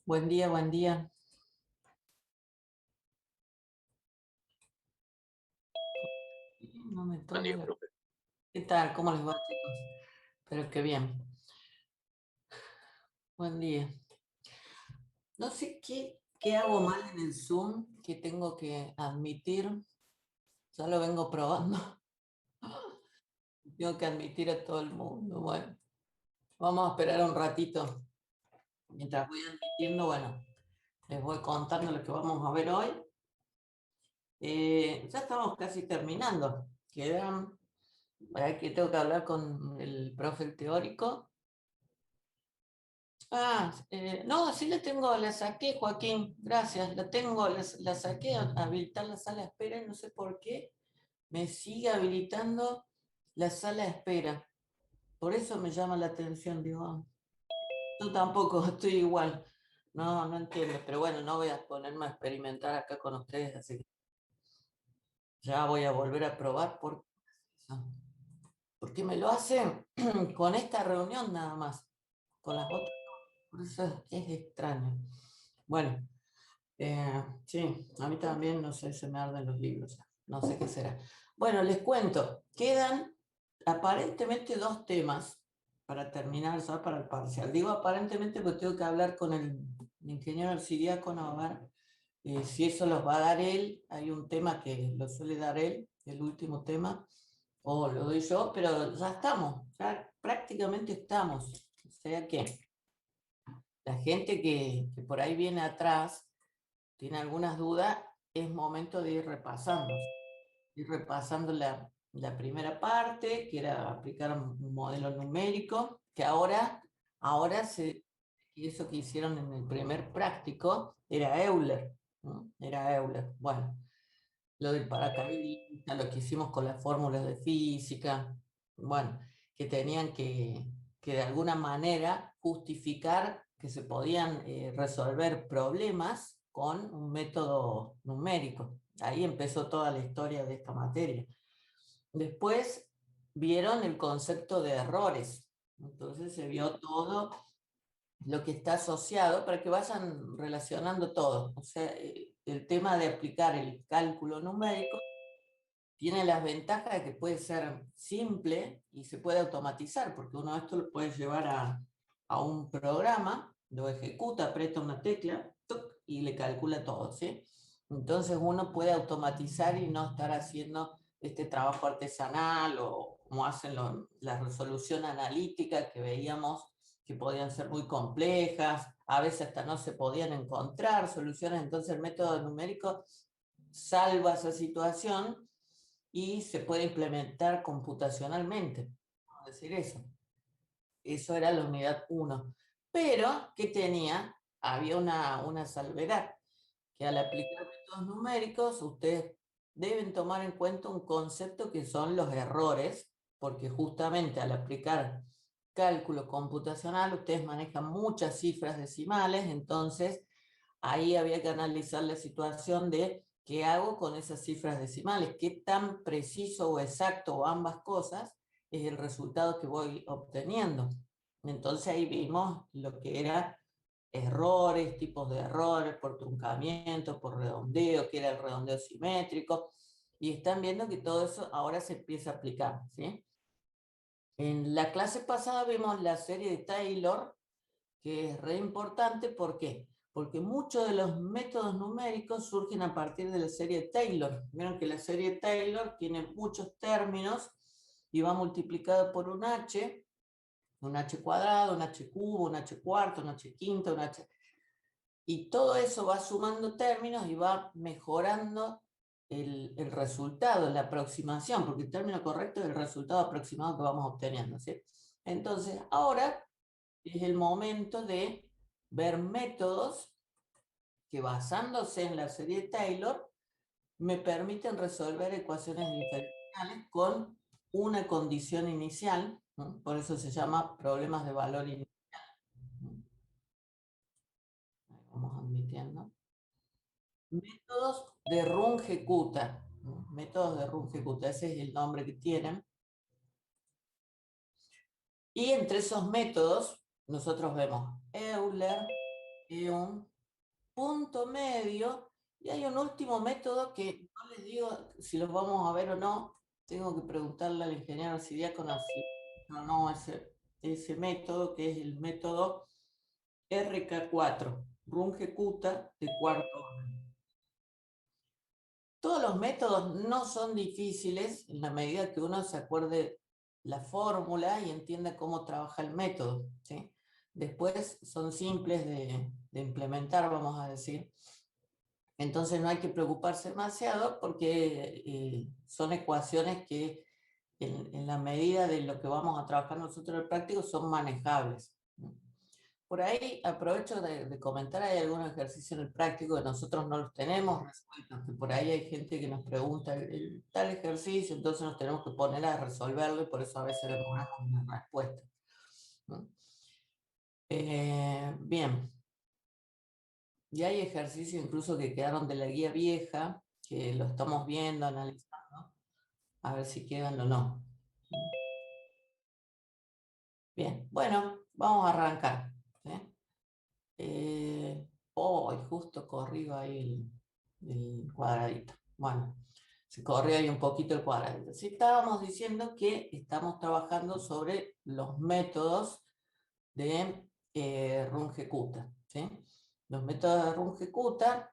Buen día, buen día. No me Buen día, toca. profe. ¿Qué tal? ¿Cómo les va, chicos? Espero que bien. Buen día. No sé qué hago mal en el Zoom, que tengo que admitir. Ya lo vengo probando. Tengo que admitir a todo el mundo. Bueno, vamos a esperar un ratito. Mientras voy admitiendo, bueno, les voy contando lo que vamos a ver hoy. Ya estamos casi terminando. Quedan, que tengo que hablar con el profe teórico. No, sí la tengo, la saqué, Joaquín, gracias, la tengo, la saqué a habilitar la sala de espera y no sé por qué me sigue habilitando la sala de espera. Por eso me llama la atención, digo, yo tampoco estoy igual. No, no entiendo, pero bueno, no voy a ponerme a experimentar acá con ustedes, así que ya voy a volver a probar porque me lo hacen con esta reunión nada más, con las otras, por eso es extraño. Bueno. Sí, a mí también, no sé, se me arden los libros, no sé qué será. Bueno, les cuento, quedan aparentemente dos temas para terminar ya para el parcial. Digo aparentemente porque tengo que hablar con el ingeniero arcidiácono a ver si eso los va a dar él. Hay un tema que lo suele dar él, el último tema, o lo doy yo, pero ya estamos, ya prácticamente estamos. O sea que la gente que por ahí viene atrás tiene algunas dudas, es momento de ir repasando la primera parte, que era aplicar un modelo numérico, que y eso que hicieron en el primer práctico, era Euler, ¿no? Era Euler. Bueno, lo del paracaidista, lo que hicimos con las fórmulas de física, bueno, que tenían que de alguna manera justificar que se podían resolver problemas con un método numérico. Ahí empezó toda la historia de esta materia. Después vieron el concepto de errores. Entonces se vio todo lo que está asociado para que vayan relacionando todo. O sea, el tema de aplicar el cálculo numérico tiene las ventajas de que puede ser simple y se puede automatizar, porque uno esto lo puede llevar a un programa, lo ejecuta, aprieta una tecla ¡tuc! Y le calcula todo, ¿sí? Entonces uno puede automatizar y no estar haciendo este trabajo artesanal o como hacen la resolución analítica que veíamos que podían ser muy complejas, a veces hasta no se podían encontrar soluciones, entonces el método numérico salva esa situación y se puede implementar computacionalmente. Vamos a decir eso. Eso era la unidad uno. Pero, ¿qué tenía? Había una salvedad, que al aplicar métodos numéricos, ustedes deben tomar en cuenta un concepto que son los errores, porque justamente al aplicar cálculo computacional, ustedes manejan muchas cifras decimales, entonces ahí había que analizar la situación de qué hago con esas cifras decimales, qué tan preciso o exacto o ambas cosas es el resultado que voy obteniendo. Entonces ahí vimos lo que era errores, tipos de errores por truncamiento, por redondeo, que era el redondeo simétrico, y están viendo que todo eso ahora se empieza a aplicar, ¿sí? En la clase pasada vimos la serie de Taylor, que es re importante. ¿Por qué? Porque muchos de los métodos numéricos surgen a partir de la serie Taylor. Vieron que la serie Taylor tiene muchos términos y va multiplicado por un h cuadrado, un h cubo, un h cuarto, un h quinto, un h... Y todo eso va sumando términos y va mejorando el resultado, la aproximación, porque el término correcto es el resultado aproximado que vamos obteniendo, ¿sí? Entonces, ahora es el momento de ver métodos que basándose en la serie Taylor me permiten resolver ecuaciones diferenciales con una condición inicial, ¿no? Por eso se llama problemas de valor inicial. Vamos admitiendo. Métodos de Runge-Kutta, ¿no? Métodos de Runge-Kutta, ese es el nombre que tienen. Y entre esos métodos nosotros vemos Euler, un punto medio, y hay un último método que no les digo si los vamos a ver o no, tengo que preguntarle al ingeniero Arcidiácono si no ese método, que es el método RK4, Runge-Kutta de cuarto orden. Todos los métodos no son difíciles en la medida que uno se acuerde la fórmula y entienda cómo trabaja el método, ¿sí? Después son simples de implementar, vamos a decir. Entonces no hay que preocuparse demasiado porque son ecuaciones que en la medida de lo que vamos a trabajar nosotros en el práctico son manejables. Por ahí aprovecho de comentar, hay algún ejercicio en el práctico que nosotros no los tenemos resueltos, que por ahí hay gente que nos pregunta tal ejercicio, entonces nos tenemos que poner a resolverlo y por eso a veces demoramos una respuesta. Bien, y hay ejercicios incluso que quedaron de la guía vieja, que lo estamos viendo, analizando, a ver si quedan o no. Bien, bueno, vamos a arrancar. Oh, y justo corrió ahí el cuadradito. Bueno, se corrió ahí un poquito el cuadradito. Sí, estábamos diciendo que estamos trabajando sobre los métodos de Runge-Kutta, ¿sí? Los métodos de Runge-Kutta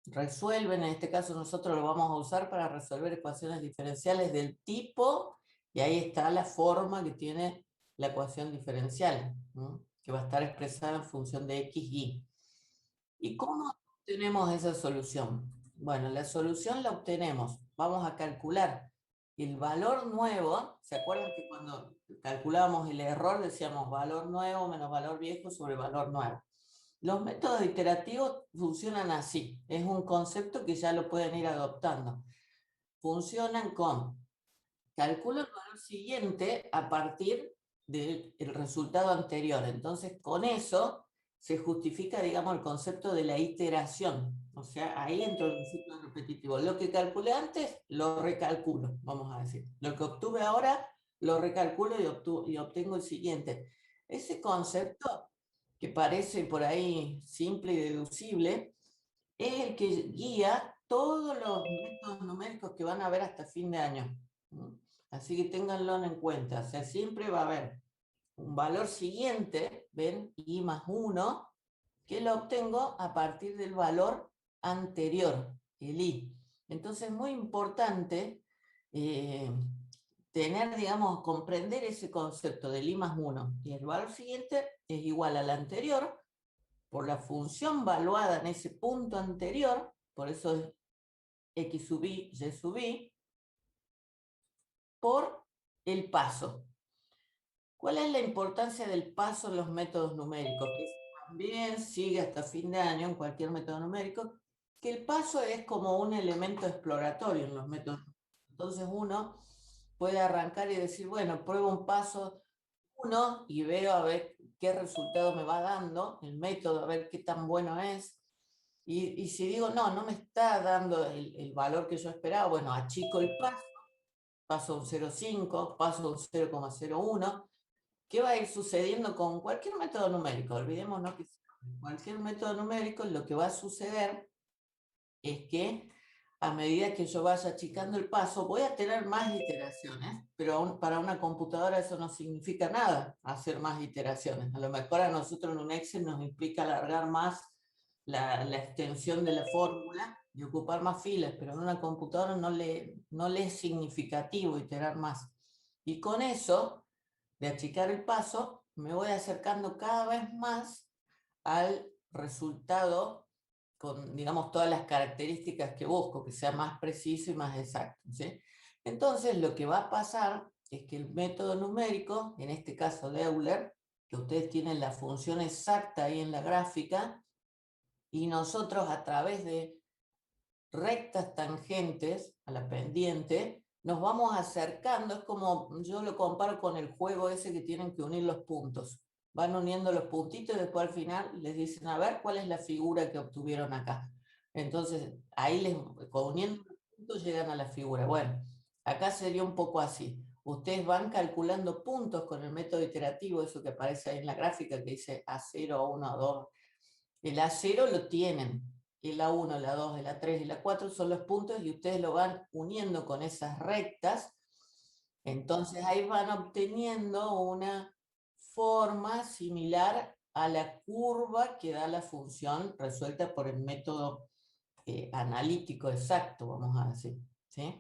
resuelven, en este caso nosotros lo vamos a usar para resolver ecuaciones diferenciales del tipo, y ahí está la forma que tiene la ecuación diferencial, ¿no? Que va a estar expresada en función de x, y. ¿Y cómo obtenemos esa solución? Bueno, la solución la obtenemos, vamos a calcular el valor nuevo. ¿Se acuerdan que cuando calculábamos el error decíamos valor nuevo menos valor viejo sobre valor nuevo? Los métodos iterativos funcionan así, es un concepto que ya lo pueden ir adoptando. Funcionan con calculo el valor siguiente a partir del resultado anterior. Entonces, con eso se justifica, digamos, el concepto de la iteración. O sea, ahí entra el ciclo repetitivo. Lo que calculé antes, lo recalculo, vamos a decir. Lo que obtuve ahora, lo recalculo y obtengo el siguiente. Ese concepto, que parece por ahí simple y deducible, es el que guía todos los métodos numéricos que van a haber hasta fin de año. Así que ténganlo en cuenta. O sea, siempre va a haber un valor siguiente, ven, i más 1, que lo obtengo a partir del valor anterior, el i. Entonces es muy importante tener, digamos, comprender ese concepto del i más 1. Y el valor siguiente es igual al anterior por la función valuada en ese punto anterior, por eso es x sub i, y sub i, por el paso. ¿Cuál es la importancia del paso en los métodos numéricos? Que también sigue hasta fin de año en cualquier método numérico, que el paso es como un elemento exploratorio en los métodos. Entonces uno puede arrancar y decir, bueno, pruebo un paso 1 y veo a ver qué resultado me va dando el método, a ver qué tan bueno es. Y si digo, no, no me está dando el valor que yo esperaba, bueno, achico el paso, paso a un 0,5, paso a un 0,01. ¿Qué va a ir sucediendo con cualquier método numérico? Olvidémonos que cualquier método numérico lo que va a suceder es que a medida que yo vaya achicando el paso, voy a tener más iteraciones, pero para una computadora eso no significa nada, hacer más iteraciones. A lo mejor a nosotros en un Excel nos implica alargar más la extensión de la fórmula y ocupar más filas, pero en una computadora no le es significativo iterar más. Y con eso, de achicar el paso, me voy acercando cada vez más al resultado con, digamos, todas las características que busco, que sea más preciso y más exacto, ¿sí? Entonces, lo que va a pasar es que el método numérico, en este caso de Euler, que ustedes tienen la función exacta ahí en la gráfica, y nosotros a través de rectas tangentes a la pendiente, nos vamos acercando. Es como, yo lo comparo con el juego ese que tienen que unir los puntos. Van uniendo los puntitos y después al final les dicen, a ver, ¿cuál es la figura que obtuvieron acá? Entonces, ahí uniendo los puntos llegan a la figura. Bueno, acá sería un poco así. Ustedes van calculando puntos con el método iterativo, eso que aparece ahí en la gráfica que dice A0, A1, A2, El A0 lo tienen, el A1, el A2, el A3 y el A4 son los puntos y ustedes lo van uniendo con esas rectas. Entonces ahí van obteniendo una forma similar a la curva que da la función resuelta por el método analítico exacto, vamos a decir. ¿Sí?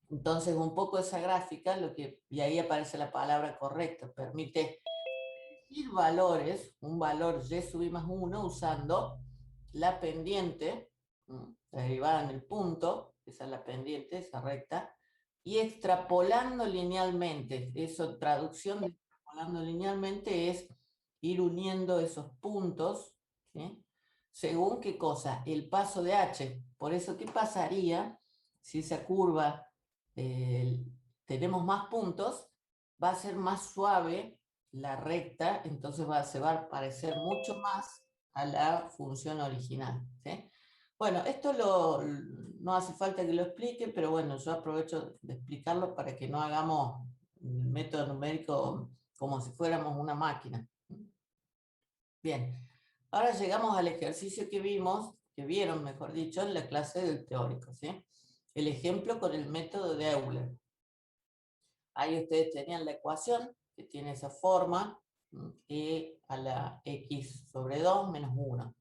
Entonces un poco esa gráfica, y ahí aparece la palabra correcta, permite elegir valores, un valor y sub i más 1 usando la pendiente, derivada en el punto, esa es la pendiente, esa recta, y extrapolando linealmente. Eso, traducción de extrapolando linealmente es ir uniendo esos puntos, ¿sí? Según qué cosa, el paso de h. Por eso, ¿qué pasaría si esa curva tenemos más puntos? Va a ser más suave la recta, entonces se va a parecer mucho más a la función original. ¿Sí? Bueno, esto no hace falta que lo explique, pero bueno, yo aprovecho de explicarlo para que no hagamos el método numérico como si fuéramos una máquina. Bien, ahora llegamos al ejercicio que vieron, mejor dicho, en la clase del teórico. ¿Sí? El ejemplo con el método de Euler. Ahí ustedes tenían la ecuación que tiene esa forma, e a la x sobre 2 menos 1.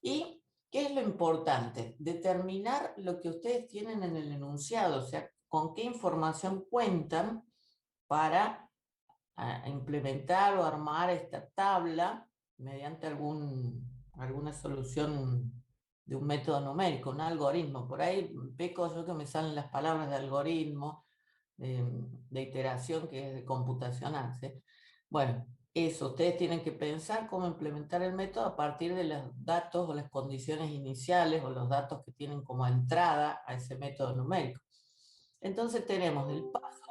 ¿Y qué es lo importante? Determinar lo que ustedes tienen en el enunciado, o sea, con qué información cuentan para implementar o armar esta tabla mediante alguna solución de un método numérico, un algoritmo. Por ahí peco yo que me salen las palabras de algoritmo, de iteración, que es de computacional. ¿Sí? Bueno, eso, ustedes tienen que pensar cómo implementar el método a partir de los datos o las condiciones iniciales o los datos que tienen como entrada a ese método numérico. Entonces tenemos el paso,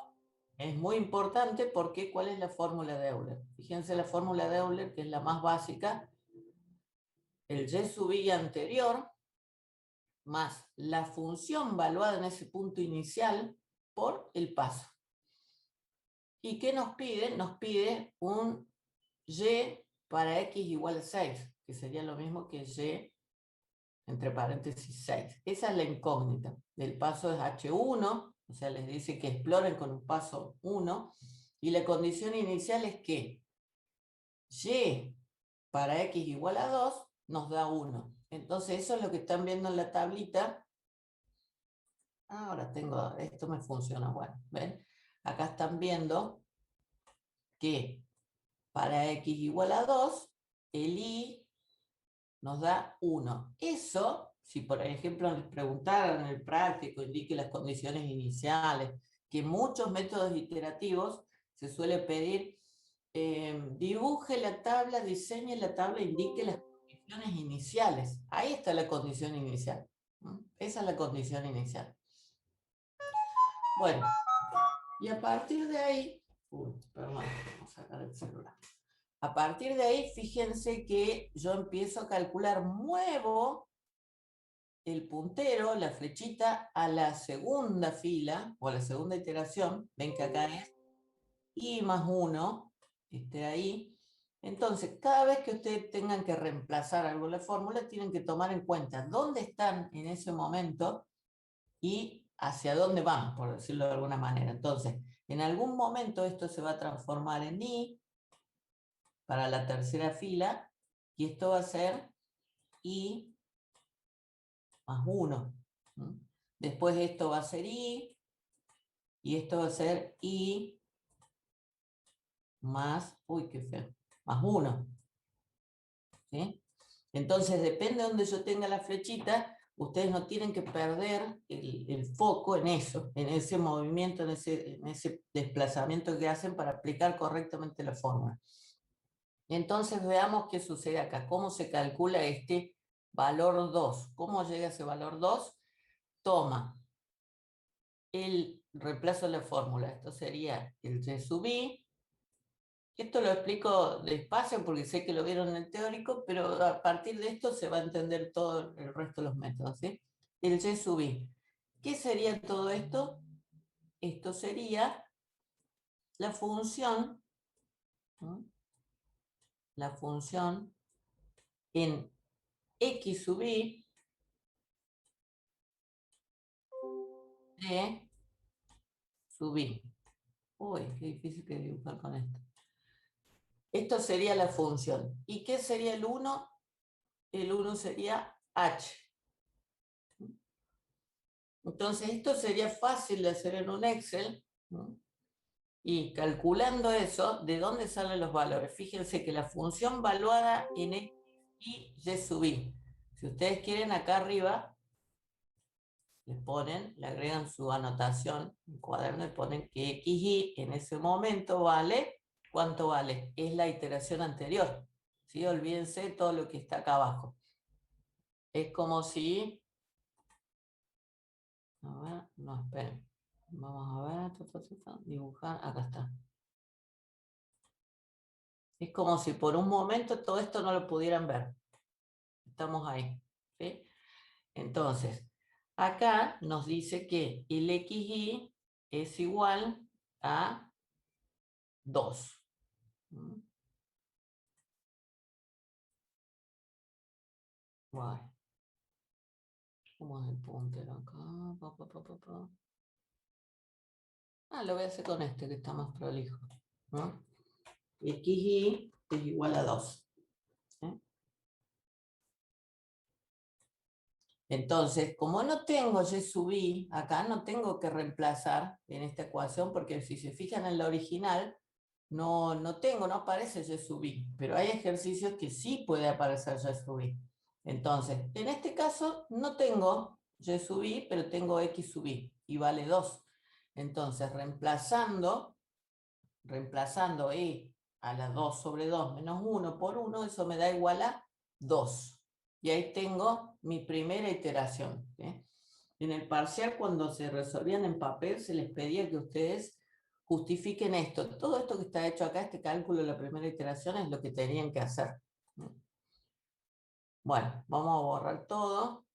es muy importante porque ¿cuál es la fórmula de Euler? Fíjense la fórmula de Euler, que es la más básica, el y sub i anterior más la función valuada en ese punto inicial por el paso. ¿Y qué nos pide? Nos pide un y para x igual a 6, que sería lo mismo que y entre paréntesis 6. Esa es la incógnita. El paso es h1, o sea, les dice que exploren con un paso 1, y la condición inicial es que y para x igual a 2 nos da 1. Entonces eso es lo que están viendo en la tablita. Ahora esto me funciona, bueno, ¿ven? Acá están viendo que para x igual a 2, el i nos da 1. Eso, si por ejemplo les preguntaran en el práctico, indique las condiciones iniciales, que en muchos métodos iterativos se suele pedir, dibuje la tabla, diseñe la tabla, indique las condiciones iniciales. Ahí está la condición inicial. Esa es la condición inicial. Bueno, y a partir de ahí, perdón, vamos a sacar el celular. A partir de ahí, fíjense que yo empiezo a calcular, muevo el puntero, la flechita, a la segunda fila, o a la segunda iteración. Ven que acá es i más 1, esté ahí. Entonces, cada vez que ustedes tengan que reemplazar algo en la fórmula, tienen que tomar en cuenta dónde están en ese momento y hacia dónde van, por decirlo de alguna manera. Entonces, en algún momento esto se va a transformar en i para la tercera fila, y esto va a ser i más 1. Después esto va a ser i, y esto va a ser i más, uy, qué feo, más 1. ¿Sí? Entonces, depende de donde yo tenga la flechita, ustedes no tienen que perder el foco en eso, en ese movimiento, en ese desplazamiento que hacen para aplicar correctamente la fórmula. Entonces, veamos qué sucede acá, cómo se calcula este valor 2. ¿Cómo llega ese valor 2? Toma el reemplazo de la fórmula. Esto sería el y sub i. Esto lo explico despacio porque sé que lo vieron en el teórico, pero a partir de esto se va a entender todo el resto de los métodos. ¿Sí? El y sub i. ¿Qué sería todo esto? Esto sería la función, ¿no? La función en X sub y de sub y. Uy, qué difícil que dibujar con esto. Esto sería la función. ¿Y qué sería el 1? El 1 sería h. Entonces, esto sería fácil de hacer en un Excel, ¿no? Y calculando eso, ¿de dónde salen los valores? Fíjense que la función valuada en X y Y sub i. Si ustedes quieren, acá arriba, les ponen, le agregan su anotación, un cuaderno, y ponen que XY en ese momento vale, ¿cuánto vale? Es la iteración anterior. ¿Sí? Olvídense todo lo que está acá abajo. Es como si... A ver, no, esperen. Vamos a ver, dibujar, acá está. Es como si por un momento todo esto no lo pudieran ver. Estamos ahí. ¿Sí? Entonces, acá nos dice que el XY es igual a 2. Bueno, ¿cómo es el puntero acá? Lo voy a hacer con este que está más prolijo, ¿no? XY es igual a 2. ¿Sí? Entonces, como no tengo Y sub i, acá no tengo que reemplazar en esta ecuación, porque si se fijan en la original, no aparece Y sub i, pero hay ejercicios que sí puede aparecer Y sub i. Entonces, en este caso no tengo Y sub i, pero tengo X sub i, y vale 2. Entonces, reemplazando e a la 2 sobre 2 menos 1 por 1, eso me da igual a 2. Y ahí tengo mi primera iteración. ¿Sí? En el parcial, cuando se resolvían en papel, se les pedía que ustedes justifiquen esto. Todo esto que está hecho acá, este cálculo de la primera iteración, es lo que tenían que hacer. Bueno, vamos a borrar todo.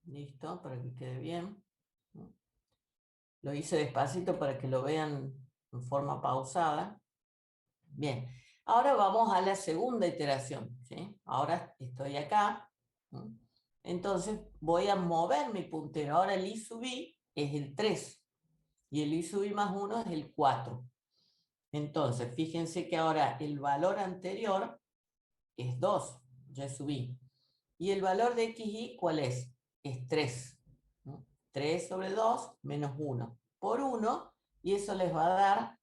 Listo, para que quede bien. Lo hice despacito para que lo vean en forma pausada. Bien, ahora vamos a la segunda iteración, ¿sí? Ahora estoy acá, ¿no? Entonces voy a mover mi puntero. Ahora el I sub i es el 3 y el I sub i más 1 es el 4. Entonces, fíjense que ahora el valor anterior es 2, Y sub i. ¿Y el valor de xy cuál es? Es 3, ¿no? 3 sobre 2 menos 1 por 1, y eso les va a dar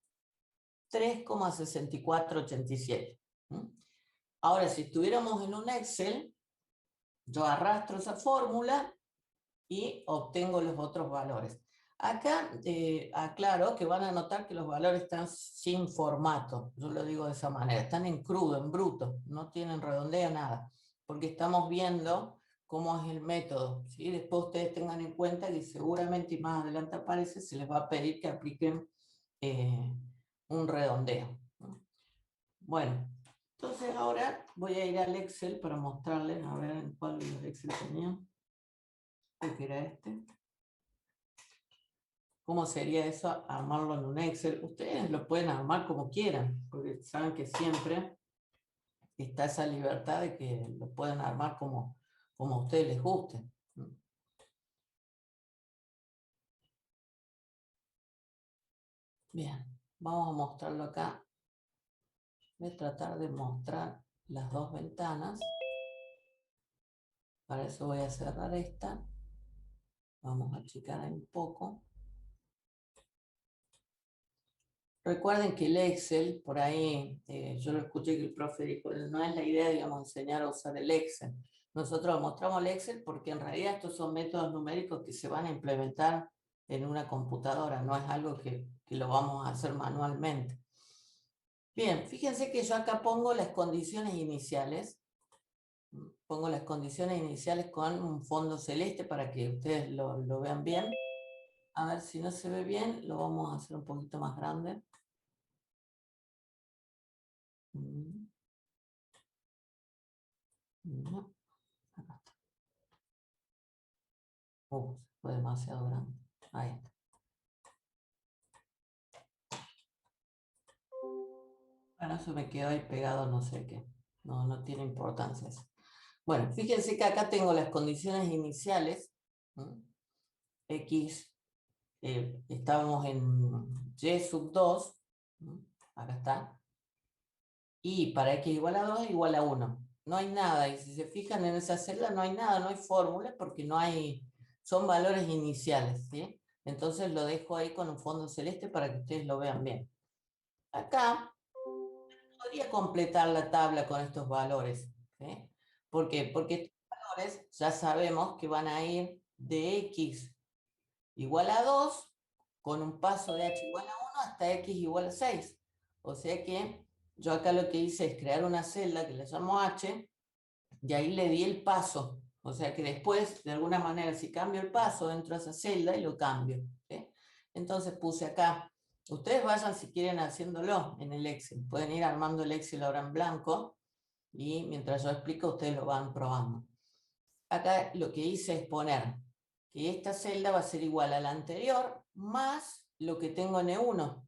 3,6487. Ahora, si estuviéramos en un Excel, yo arrastro esa fórmula y obtengo los otros valores. Acá aclaro que van a notar que los valores están sin formato, yo lo digo de esa manera, están en crudo, en bruto, no tienen redondeo, nada, porque estamos viendo cómo es el método. ¿Sí? Después ustedes tengan en cuenta que seguramente, y más adelante aparece, se les va a pedir que apliquen un redondeo. Bueno, entonces ahora voy a ir al Excel para mostrarles, a ver en cuál de los Excel tenía. Creo que era este. ¿Cómo sería eso? Armarlo en un Excel. Ustedes lo pueden armar como quieran, porque saben que siempre está esa libertad de que lo pueden armar como a ustedes les guste. Bien, vamos a mostrarlo acá. Voy a tratar de mostrar las dos ventanas. Para eso voy a cerrar esta. Vamos a achicar ahí un poco. Recuerden que el Excel, por ahí, yo lo escuché que el profe dijo, no es la idea, digamos, enseñar a usar el Excel. Nosotros mostramos el Excel porque en realidad estos son métodos numéricos que se van a implementar en una computadora, no es algo que lo vamos a hacer manualmente. Bien, fíjense que yo acá pongo las condiciones iniciales. Pongo las condiciones iniciales con un fondo celeste para que ustedes lo vean bien. A ver si no se ve bien, lo vamos a hacer un poquito más grande. No, acá está. Fue demasiado grande. Ahí está. Bueno, eso me quedó ahí pegado, no sé qué. no tiene importancia eso. Bueno, fíjense que acá tengo las condiciones iniciales. X, estábamos en Y sub 2, acá está, y para X igual a 2 igual a 1. No hay nada, y si se fijan en esa celda no hay nada, no hay fórmula, porque no hay, son valores iniciales, ¿sí? Entonces lo dejo ahí con un fondo celeste para que ustedes lo vean bien. Acá podría completar la tabla con estos valores, ¿sí? ¿Por qué? Porque estos valores ya sabemos que van a ir de X igual a 2 con un paso de h igual a 1 hasta x igual a 6. O sea que yo acá lo que hice es crear una celda que le llamo h y ahí le di el paso. O sea que después, de alguna manera, si cambio el paso, entro a esa celda y lo cambio. ¿Sí? Entonces puse acá. Ustedes vayan si quieren haciéndolo en el Excel. Pueden ir armando el Excel ahora en blanco y mientras yo explico, ustedes lo van probando. Acá lo que hice es poner que esta celda va a ser igual a la anterior más lo que tengo en E1.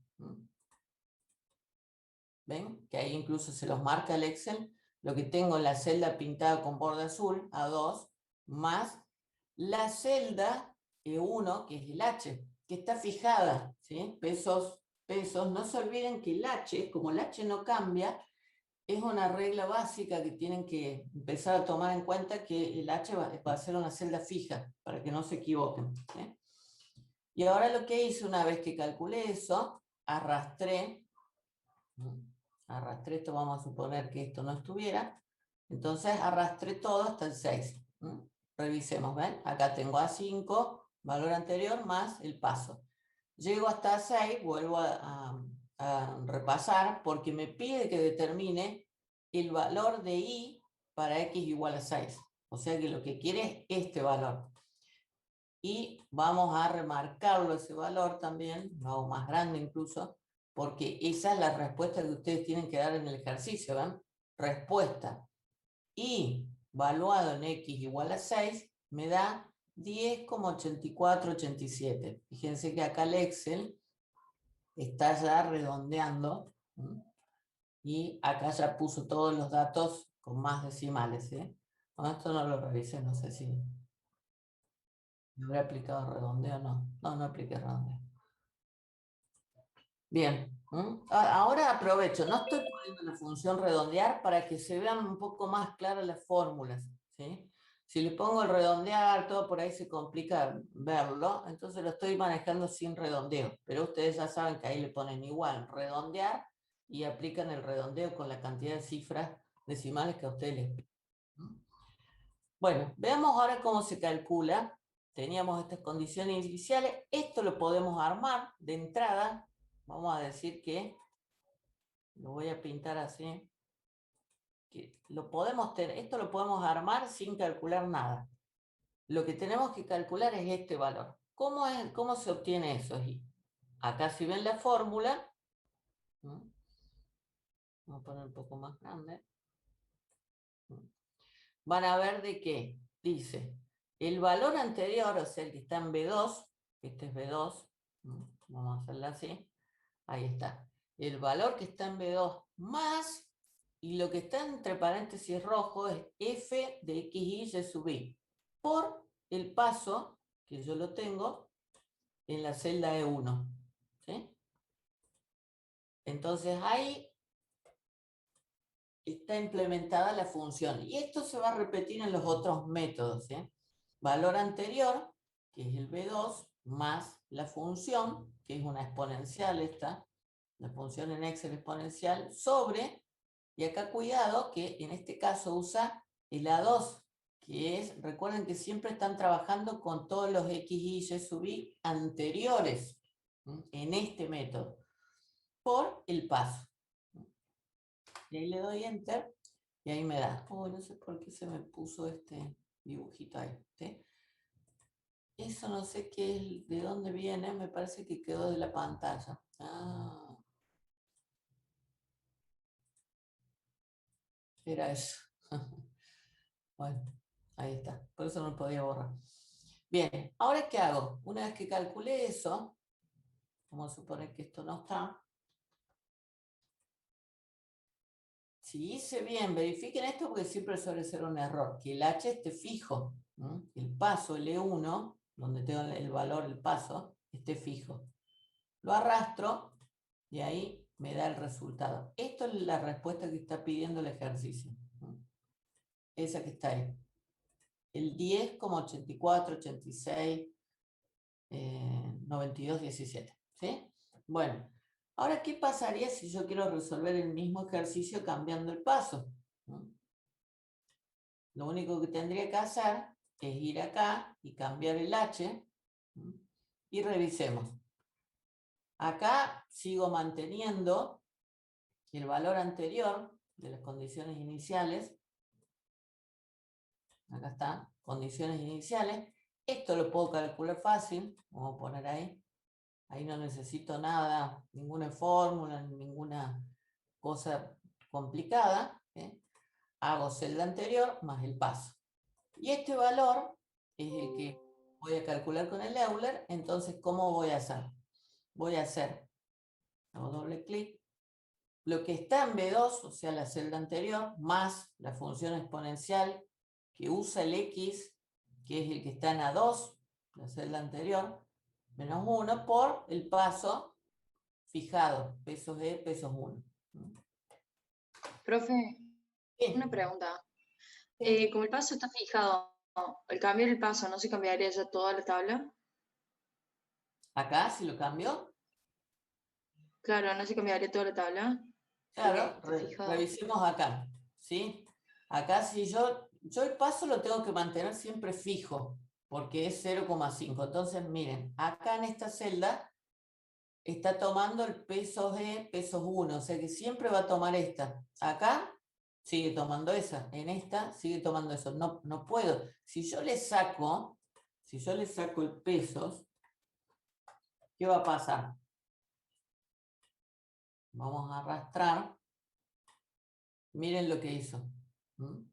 ¿Ven? Que ahí incluso se los marca el Excel. Lo que tengo en la celda pintada con borde azul, A2, más la celda E1, que es el H, que está fijada, ¿sí? Pesos, pesos. No se olviden que el H, como el H no cambia, es una regla básica que tienen que empezar a tomar en cuenta, que el H va a ser una celda fija, para que no se equivoquen. ¿Sí? Y ahora lo que hice, una vez que calculé eso, arrastré esto, vamos a suponer que esto no estuviera, entonces arrastré todo hasta el 6. Revisemos, ¿ven? Acá tengo A5, valor anterior, más el paso. Llego hasta 6, vuelvo a repasar, porque me pide que determine el valor de I para X igual a 6. O sea que lo que quiere es este valor. Y vamos a remarcarlo ese valor también, lo hago más grande incluso, porque esa es la respuesta que ustedes tienen que dar en el ejercicio, ¿ven? Respuesta I valuado en X igual a 6 me da 10,8487. Fíjense que acá el Excel está ya redondeando, y acá ya puso todos los datos con más decimales, ¿sí? Con esto no lo revisé, no sé si me habré aplicado redondeo o no. No apliqué redondeo. Bien, ahora aprovecho, no estoy poniendo la función redondear para que se vean un poco más claras las fórmulas, ¿sí? Si le pongo el redondear, todo por ahí se complica verlo, entonces lo estoy manejando sin redondeo, pero ustedes ya saben que ahí le ponen igual, redondear, y aplican el redondeo con la cantidad de cifras decimales que a ustedes les piden. Bueno, veamos ahora cómo se calcula. Teníamos estas condiciones iniciales, esto lo podemos armar de entrada. Vamos a decir que lo voy a pintar así, que lo podemos tener, esto lo podemos armar sin calcular nada. Lo que tenemos que calcular es este valor. ¿Cómo se obtiene eso? Acá si ven la fórmula, vamos a poner un poco más grande, van a ver de qué dice el valor anterior, o sea el que está en B2, este es B2, vamos a hacerlo así, ahí está, el valor que está en B2 más, y lo que está entre paréntesis rojo es f de xy y sub i, por el paso, que yo lo tengo, en la celda E1. ¿Sí? Entonces ahí está implementada la función. Y esto se va a repetir en los otros métodos. ¿Sí? Valor anterior, que es el B2, más la función, que es una exponencial esta, la función en Excel exponencial, sobre, y acá cuidado que en este caso usa el A2, que es, recuerden que siempre están trabajando con todos los x, y sub i anteriores en este método, por el paso. Y ahí le doy enter, y ahí me da. Oh, no sé por qué se me puso este dibujito ahí. ¿Sí? Eso no sé qué es, de dónde viene, me parece que quedó de la pantalla. Ah, era eso. Bueno, ahí está. Por eso no podía borrar. Bien, ¿ahora qué hago? Una vez que calculé eso, vamos a suponer que esto no está. si hice bien, verifiquen esto porque siempre suele ser un error, que el H esté fijo, ¿no? El paso L1, donde tengo el valor, el paso, esté fijo. Lo arrastro y ahí me da el resultado. Esto es la respuesta que está pidiendo el ejercicio, ¿no? Esa que está ahí. El 10,84, 86, 92, 17. ¿Sí? Bueno, ahora, ¿qué pasaría si yo quiero resolver el mismo ejercicio cambiando el paso? ¿No? Lo único que tendría que hacer es ir acá y cambiar el H, ¿no? Y revisemos. Acá sigo manteniendo el valor anterior de las condiciones iniciales. Acá está, condiciones iniciales. Esto lo puedo calcular fácil. Vamos a poner ahí. Ahí no necesito nada, ninguna fórmula, ninguna cosa complicada. Hago celda anterior más el paso. Y este valor es el que voy a calcular con el Euler. Entonces, ¿cómo voy a hacer? Voy a hacer, hago doble clic, lo que está en B2, o sea, la celda anterior, más la función exponencial que usa el X, que es el que está en A2, la celda anterior, menos 1 por el paso fijado, pesos de pesos 1. Profe, una Bien, pregunta. bien. Como el paso está fijado, al cambiar el paso, ¿no se cambiaría ya toda la tabla? Acá, si lo cambio, Claro, no se cambiaría toda la tabla, porque claro, está fijado. revisemos acá, ¿sí? Acá si yo el paso lo tengo que mantener siempre fijo, porque es 0,5. Entonces, miren, acá en esta celda está tomando el peso de pesos 1, o sea que siempre va a tomar esta. Acá sigue tomando esa, en esta sigue tomando eso. No, no puedo. Si yo le saco el pesos, ¿qué va a pasar? Vamos a arrastrar. Miren lo que hizo. ¿Mm?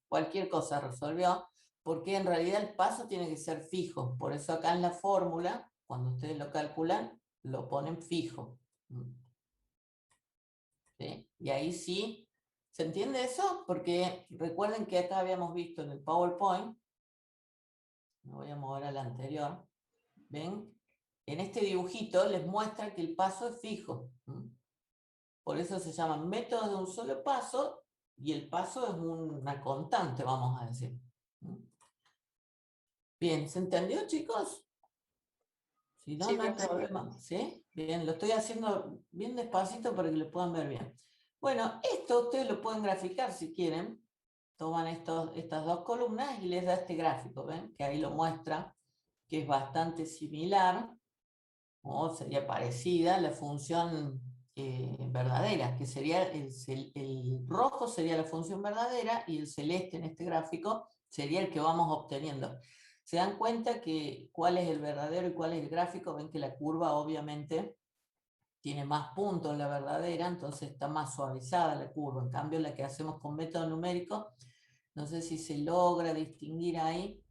Cualquier cosa resolvió, porque en realidad el paso tiene que ser fijo. Por eso acá en la fórmula, cuando ustedes lo calculan, lo ponen fijo. ¿Mm? ¿Sí? Y ahí sí, ¿se entiende eso? Porque recuerden que acá habíamos visto en el PowerPoint, me voy a mover al anterior, ¿ven? En este dibujito les muestra que el paso es fijo. Por eso se llaman métodos de un solo paso y el paso es una constante, vamos a decir. Bien, ¿se entendió, chicos? Si no, Sí, no hay profe. problema. ¿Sí? Bien, lo estoy haciendo bien despacito para que lo puedan ver bien. Bueno, esto ustedes lo pueden graficar si quieren. Toman estas dos columnas y les da este gráfico, ¿ven? Que ahí lo muestra, que es bastante similar, o sería parecida a la función verdadera, que sería el rojo sería la función verdadera y el celeste en este gráfico sería el que vamos obteniendo. ¿Se dan cuenta que cuál es el verdadero y cuál es el gráfico? Ven que la curva obviamente tiene más puntos la verdadera, entonces está más suavizada la curva. En cambio, la que hacemos con método numérico, no sé si se logra distinguir ahí,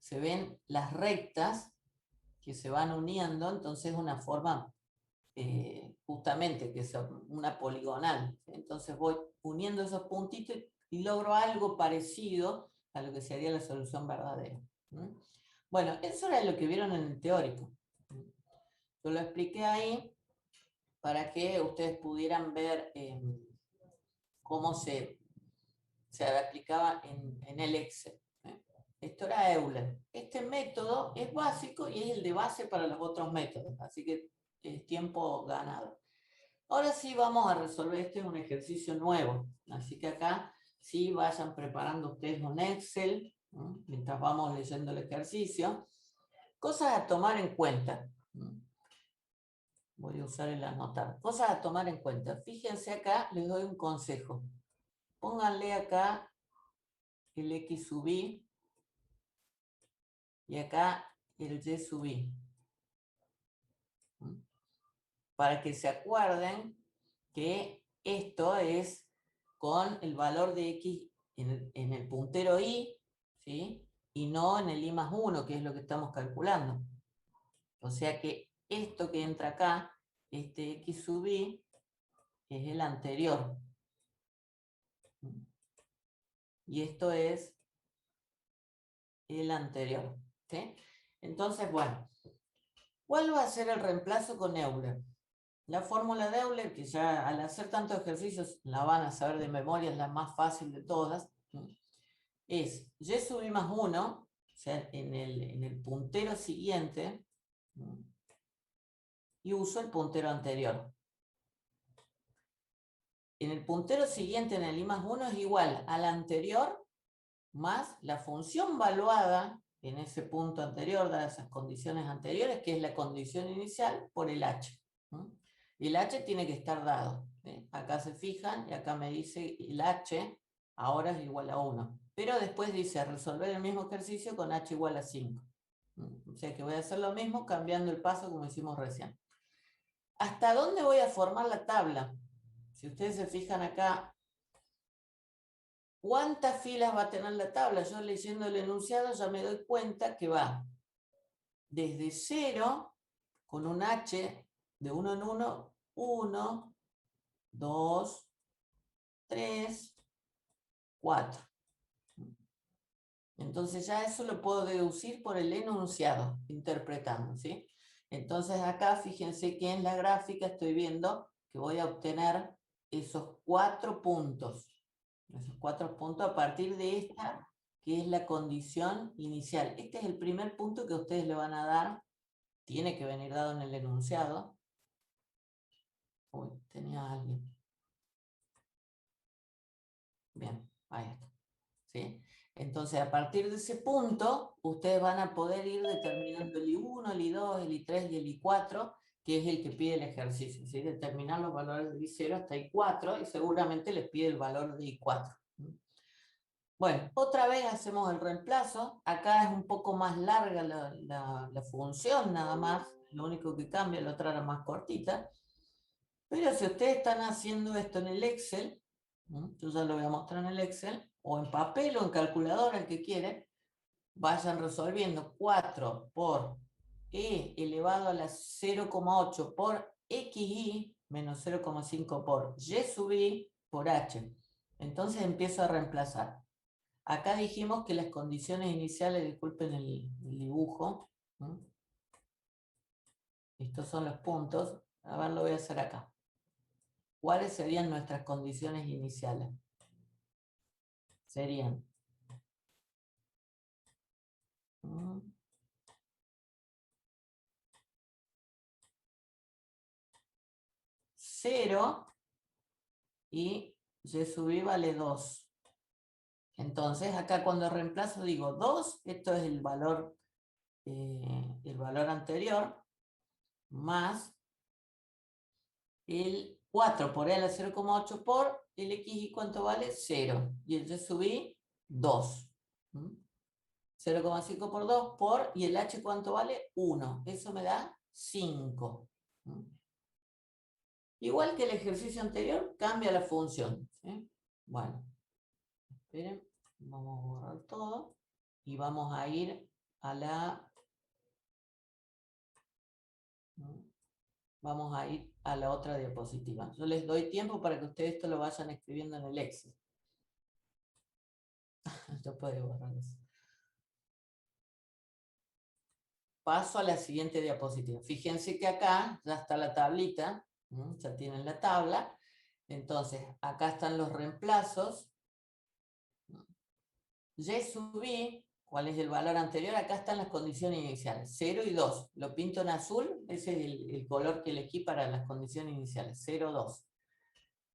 se ven las rectas que se van uniendo, entonces es una forma justamente que es una poligonal. Entonces voy uniendo esos puntitos y logro algo parecido a lo que sería la solución verdadera. Bueno, eso era lo que vieron en el teórico. Yo lo expliqué ahí para que ustedes pudieran ver cómo se aplicaba en el Excel. Esto era Euler. Este método es básico y es el de base para los otros métodos, así que es tiempo ganado. Ahora sí vamos a resolver, este es un ejercicio nuevo, así que acá sí vayan preparando ustedes un Excel, ¿no? Mientras vamos leyendo el ejercicio. Cosas a tomar en cuenta. Voy a usar el anotar. Cosas a tomar en cuenta. Fíjense acá, les doy un consejo. Pónganle acá el X sub I y acá el Y sub I. Para que se acuerden que esto es con el valor de X en el puntero I, ¿sí? Y no en el I más 1, que es lo que estamos calculando. O sea que esto que entra acá, este X sub I, es el anterior. Y esto es el anterior. ¿Sí? Entonces, bueno, ¿cuál va a ser el reemplazo con Euler? La fórmula de Euler, que ya al hacer tantos ejercicios la van a saber de memoria, es la más fácil de todas, es y sub i más 1, o sea, en el puntero siguiente, y uso el puntero anterior. En el puntero siguiente, en el i más 1, es igual al anterior más la función valuada en ese punto anterior, dadas esas condiciones anteriores, que es la condición inicial, por el h. Y el h tiene que estar dado. Acá se fijan y acá me dice el h ahora es igual a 1. Pero después dice resolver el mismo ejercicio con h igual a 5. O sea que voy a hacer lo mismo cambiando el paso como hicimos recién. ¿Hasta dónde voy a formar la tabla? Si ustedes se fijan acá, ¿cuántas filas va a tener la tabla? Yo leyendo el enunciado ya me doy cuenta que va desde 0, con un h de 1 en 1, 1, 2, 3, 4. Entonces ya eso lo puedo deducir por el enunciado, interpretando, ¿sí? Entonces acá fíjense que en la gráfica estoy viendo que voy a obtener esos 4 puntos. Esos 4 puntos a partir de esta, que es la condición inicial. Este es el primer punto que ustedes le van a dar. Tiene que venir dado en el enunciado. Uy, tenía alguien. Bien, ahí está. ¿Sí? Entonces, a partir de ese punto, ustedes van a poder ir determinando el I1, el I2, el I3 y el I4, que es el que pide el ejercicio. ¿Sí? Determinar los valores de I0 hasta I4 y seguramente les pide el valor de I4. Bueno, otra vez hacemos el reemplazo. Acá es un poco más larga la función, nada más. Lo único que cambia, la otra era más cortita. Pero si ustedes están haciendo esto en el Excel, yo ya lo voy a mostrar en el Excel, o en papel o en calculadora, el que quiere, vayan resolviendo 4 por e elevado a la 0,8 por xi menos 0,5 por y sub i por h. Entonces empiezo a reemplazar. Acá dijimos que las condiciones iniciales, disculpen el dibujo, estos son los puntos, a ver, lo voy a hacer acá. ¿Cuáles serían nuestras condiciones iniciales? Serían 0 y y sub i vale 2. Entonces, acá cuando reemplazo digo 2, esto es el valor anterior, más el 4 por e a la 0,8 por el xy, ¿cuánto vale? 0. Y el y sub i, 2. 0,5 por 2 por, y el h, ¿cuánto vale? 1. Eso me da 5. Igual que el ejercicio anterior, cambia la función. ¿Sí? Bueno, esperen, vamos a borrar todo y vamos a ir a la... Vamos a ir a la otra diapositiva. Yo les doy tiempo para que ustedes esto lo vayan escribiendo en el Excel. Yo puedo borrar eso. Paso a la siguiente diapositiva. Fíjense que acá ya está la tablita, ya tienen la tabla. Entonces, acá están los reemplazos. Y sub i, ¿cuál es el valor anterior? Acá están las condiciones iniciales, 0 y 2. Lo pinto en azul, ese es el color que elegí para las condiciones iniciales, 0, 2.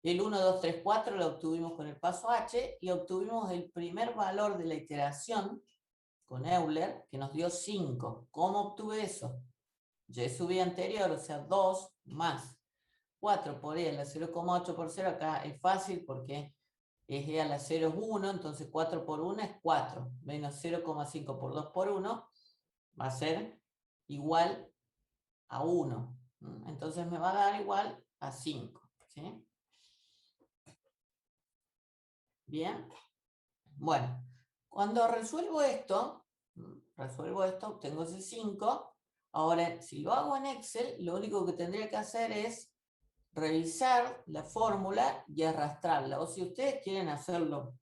El 1, 2, 3, 4 lo obtuvimos con el paso h y obtuvimos el primer valor de la iteración con Euler, que nos dio 5. ¿Cómo obtuve eso? Y sub i anterior, o sea, 2 más 4 por e a la 0,8 por 0, acá es fácil porque es e a la 0 es 1, entonces 4 por 1 es 4, menos 0,5 por 2 por 1 va a ser igual a 1. Entonces me va a dar igual a 5. ¿Sí? Bien. Bueno, cuando resuelvo esto, obtengo ese 5. Ahora, si lo hago en Excel, lo único que tendría que hacer es revisar la fórmula y arrastrarla. O si ustedes quieren hacerlo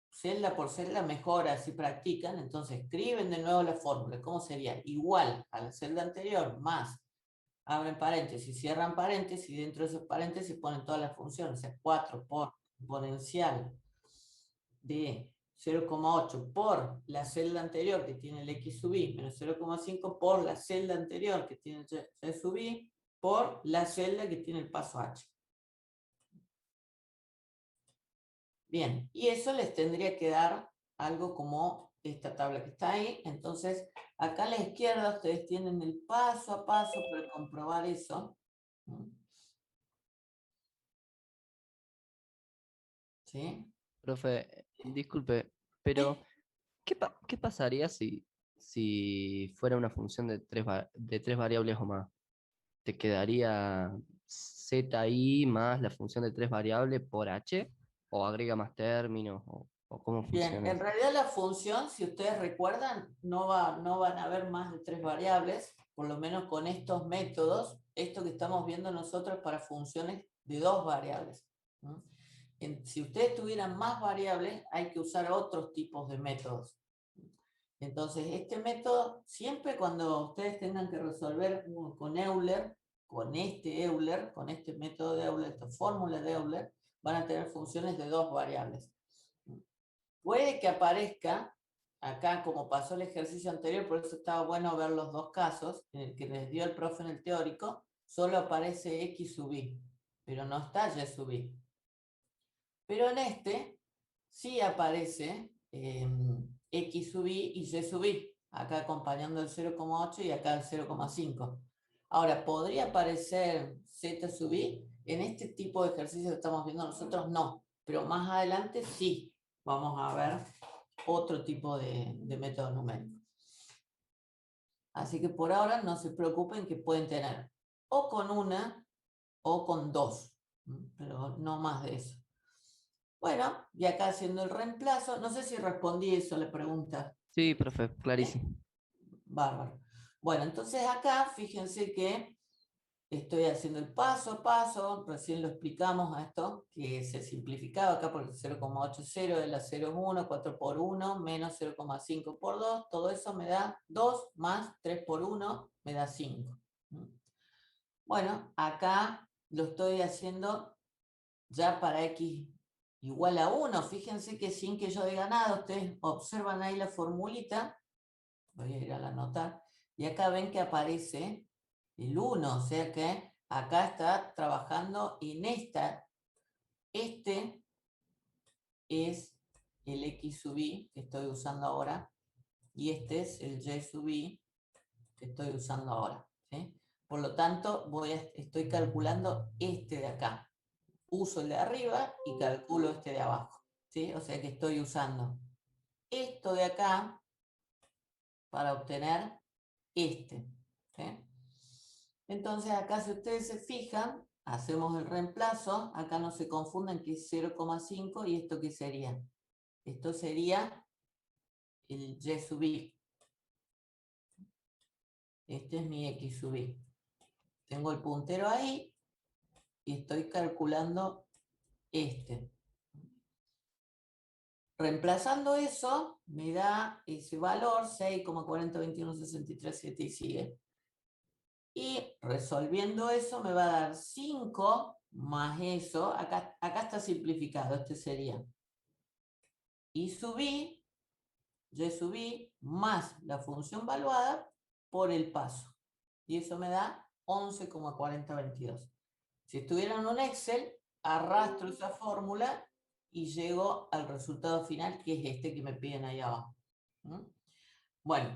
celda por celda, mejor así practican. Entonces escriben de nuevo la fórmula. ¿Cómo sería? Igual a la celda anterior, más, abren paréntesis, cierran paréntesis, y dentro de esos paréntesis ponen todas las funciones. O sea, 4 por exponencial de 0,8 por la celda anterior que tiene el x sub i menos 0,5 por la celda anterior que tiene el y sub i por la celda que tiene el paso h. Bien, y eso les tendría que dar algo como esta tabla que está ahí. Entonces, acá a la izquierda ustedes tienen el paso a paso para comprobar eso. ¿Sí? Profe, disculpe, pero ¿qué pasaría si fuera una función de de tres variables o más? ¿Te quedaría zi más la función de tres variables por h? ¿O agrega más términos? ¿O cómo Bien, funciona en eso? realidad la función, si ustedes recuerdan, no van a haber más de 3 variables, por lo menos con estos métodos, esto que estamos viendo nosotros para funciones de 2 variables. Si ustedes tuvieran más variables, hay que usar otros tipos de métodos. Entonces, este método, siempre cuando ustedes tengan que resolver con Euler, con este método de Euler, esta fórmula de Euler, van a tener funciones de 2 variables. Puede que aparezca acá, como pasó el ejercicio anterior, por eso estaba bueno ver los dos casos, en el que les dio el profe en el teórico, solo aparece x sub i, pero no está y sub i. Pero en este sí aparece x sub i y y sub i, acá acompañando el 0,8 y acá el 0,5. Ahora, ¿podría aparecer z sub i? En este tipo de ejercicio que estamos viendo nosotros no, pero más adelante sí vamos a ver otro tipo de método numérico. Así que por ahora no se preocupen, que pueden tener o con una o con dos, pero no más de eso. Bueno, y acá haciendo el reemplazo, no sé si respondí eso a la pregunta. Sí, profe, ¿Sí? clarísimo. Bárbaro. Bueno, entonces acá fíjense que estoy haciendo el paso a paso, recién lo explicamos a esto, que se simplificaba acá porque 0,80 de la 0,1, 4 por 1, menos 0,5 por 2, todo eso me da 2 más 3 por 1, me da 5. Bueno, acá lo estoy haciendo ya para x igual a 1, fíjense que sin que yo diga nada, ustedes observan ahí la formulita, voy a ir a la nota, y acá ven que aparece el 1, o sea que acá está trabajando en este es el x sub i que estoy usando ahora, y este es el y sub i que estoy usando ahora. ¿Sí? Por lo tanto, estoy calculando este de acá. Uso el de arriba y calculo este de abajo. ¿Sí? O sea que estoy usando esto de acá para obtener este. ¿Sí? Entonces acá, si ustedes se fijan, hacemos el reemplazo. Acá no se confundan que es 0,5 y esto ¿qué sería? Esto sería el y sub i. Este es mi x sub i. Tengo el puntero ahí y estoy calculando este. Reemplazando eso, me da ese valor, 6,402163,7 y sigue. Y resolviendo eso me va a dar 5 más eso. Acá está simplificado, este sería y sub i más la función valuada por el paso. Y eso me da 11,4022. Si estuviera en un Excel, arrastro esa fórmula y llego al resultado final, que es este que me piden ahí abajo. Bueno,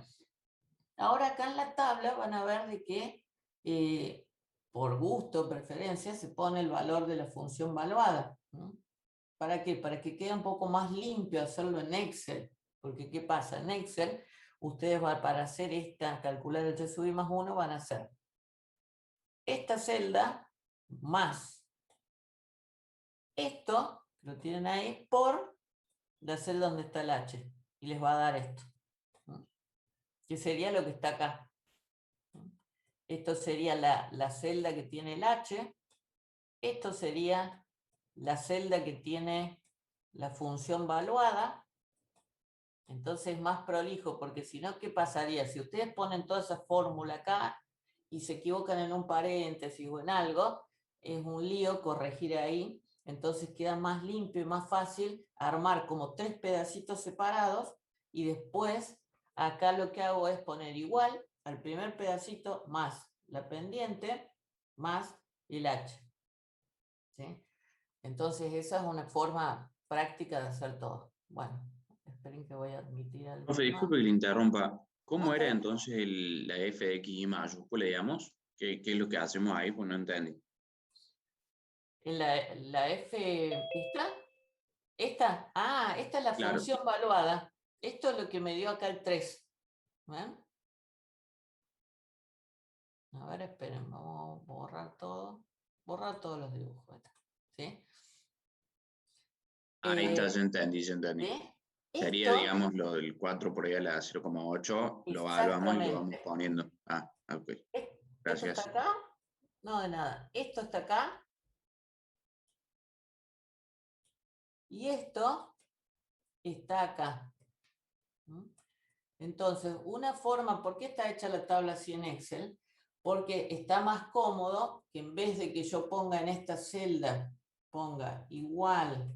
ahora acá en la tabla van a ver de que por gusto, preferencia, se pone el valor de la función valuada. ¿Para qué? Para que quede un poco más limpio hacerlo en Excel. Porque ¿qué pasa? En Excel, ustedes van, para hacer calcular el y sub i más 1, van a hacer esta celda más esto, lo tienen ahí, por la celda donde está el h. Y les va a dar esto. Que sería lo que está acá. Esto sería la celda que tiene el h. esto sería la celda que tiene la función valuada. Entonces es más prolijo, porque si no, ¿qué pasaría? Si ustedes ponen toda esa fórmula acá y se equivocan en un paréntesis o en algo, es un lío corregir ahí. Entonces queda más limpio y más fácil armar como 3 pedacitos separados y después acá lo que hago es poner igual al primer pedacito más la pendiente más el H. ¿Sí? Entonces esa es una forma práctica de hacer todo. Bueno, esperen que voy a admitir algo Profe, más. disculpe que le interrumpa. ¿Cómo No, era está bien. entonces la f de x y mayúscula, digamos? ¿Qué es lo que hacemos ahí? Pues no entendí. La F, ¿esta? Ah, esta es la Claro. función valuada. Esto es lo que me dio acá el 3. ¿Ven? A ver, esperen, vamos a borrar todo. Borrar todos los dibujos. ¿Sí? Ahí está, ya entendí, ya entendí. ¿Sí? Sería, Esto, digamos, lo del 4 por ahí a la 0,8, lo evaluamos y lo vamos exactamente. poniendo. Ah, ok, ¿Esto está gracias. acá? No, de nada. Esto está acá. Y esto está acá. ¿Mm? Entonces, una forma, ¿por qué está hecha la tabla así en Excel? Porque está más cómodo que en vez de que yo ponga en esta celda, ponga igual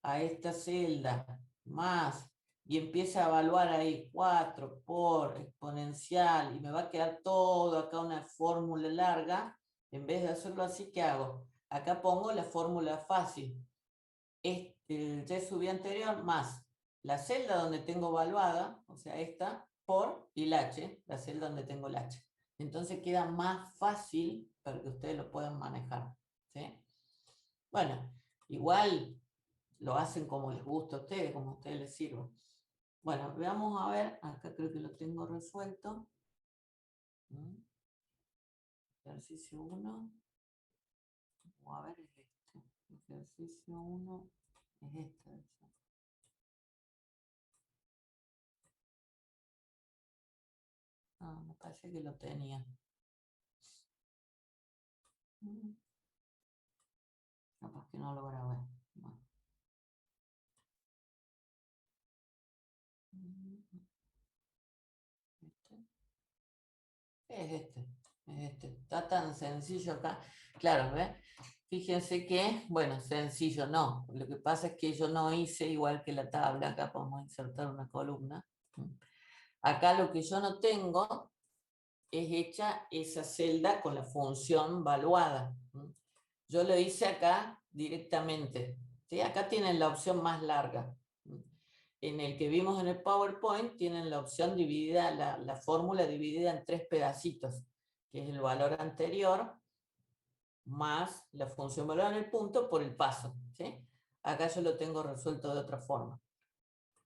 a esta celda más, y empiece a evaluar ahí 4 por exponencial, y me va a quedar todo acá una fórmula larga. En vez de hacerlo así, ¿qué hago? Acá pongo la fórmula fácil. El Y subí anterior más la celda donde tengo evaluada, o sea, esta, por y el H, la celda donde tengo el H. Entonces queda más fácil para que ustedes lo puedan manejar. ¿Sí? Bueno, igual lo hacen como les gusta a ustedes, como a ustedes les sirva. Bueno, veamos a ver, acá creo que lo tengo resuelto. Ejercicio 1. O a ver, es este. Ejercicio 1 es este. Ah, me parece que lo tenía. Capaz que no lo grabé. Bueno. Es este. Es este. Está tan sencillo acá. Claro, ¿ves? Fíjense que, bueno, sencillo no. Lo que pasa es que yo no hice igual que la tabla. Acá podemos insertar una columna. Acá lo que yo no tengo es hecha esa celda con la función valuada. Yo lo hice acá directamente. ¿Sí? Acá tienen la opción más larga. En el que vimos en el PowerPoint tienen la opción dividida, la fórmula dividida en 3 pedacitos, que es el valor anterior más la función valuada en el punto por el paso. ¿Sí? Acá yo lo tengo resuelto de otra forma.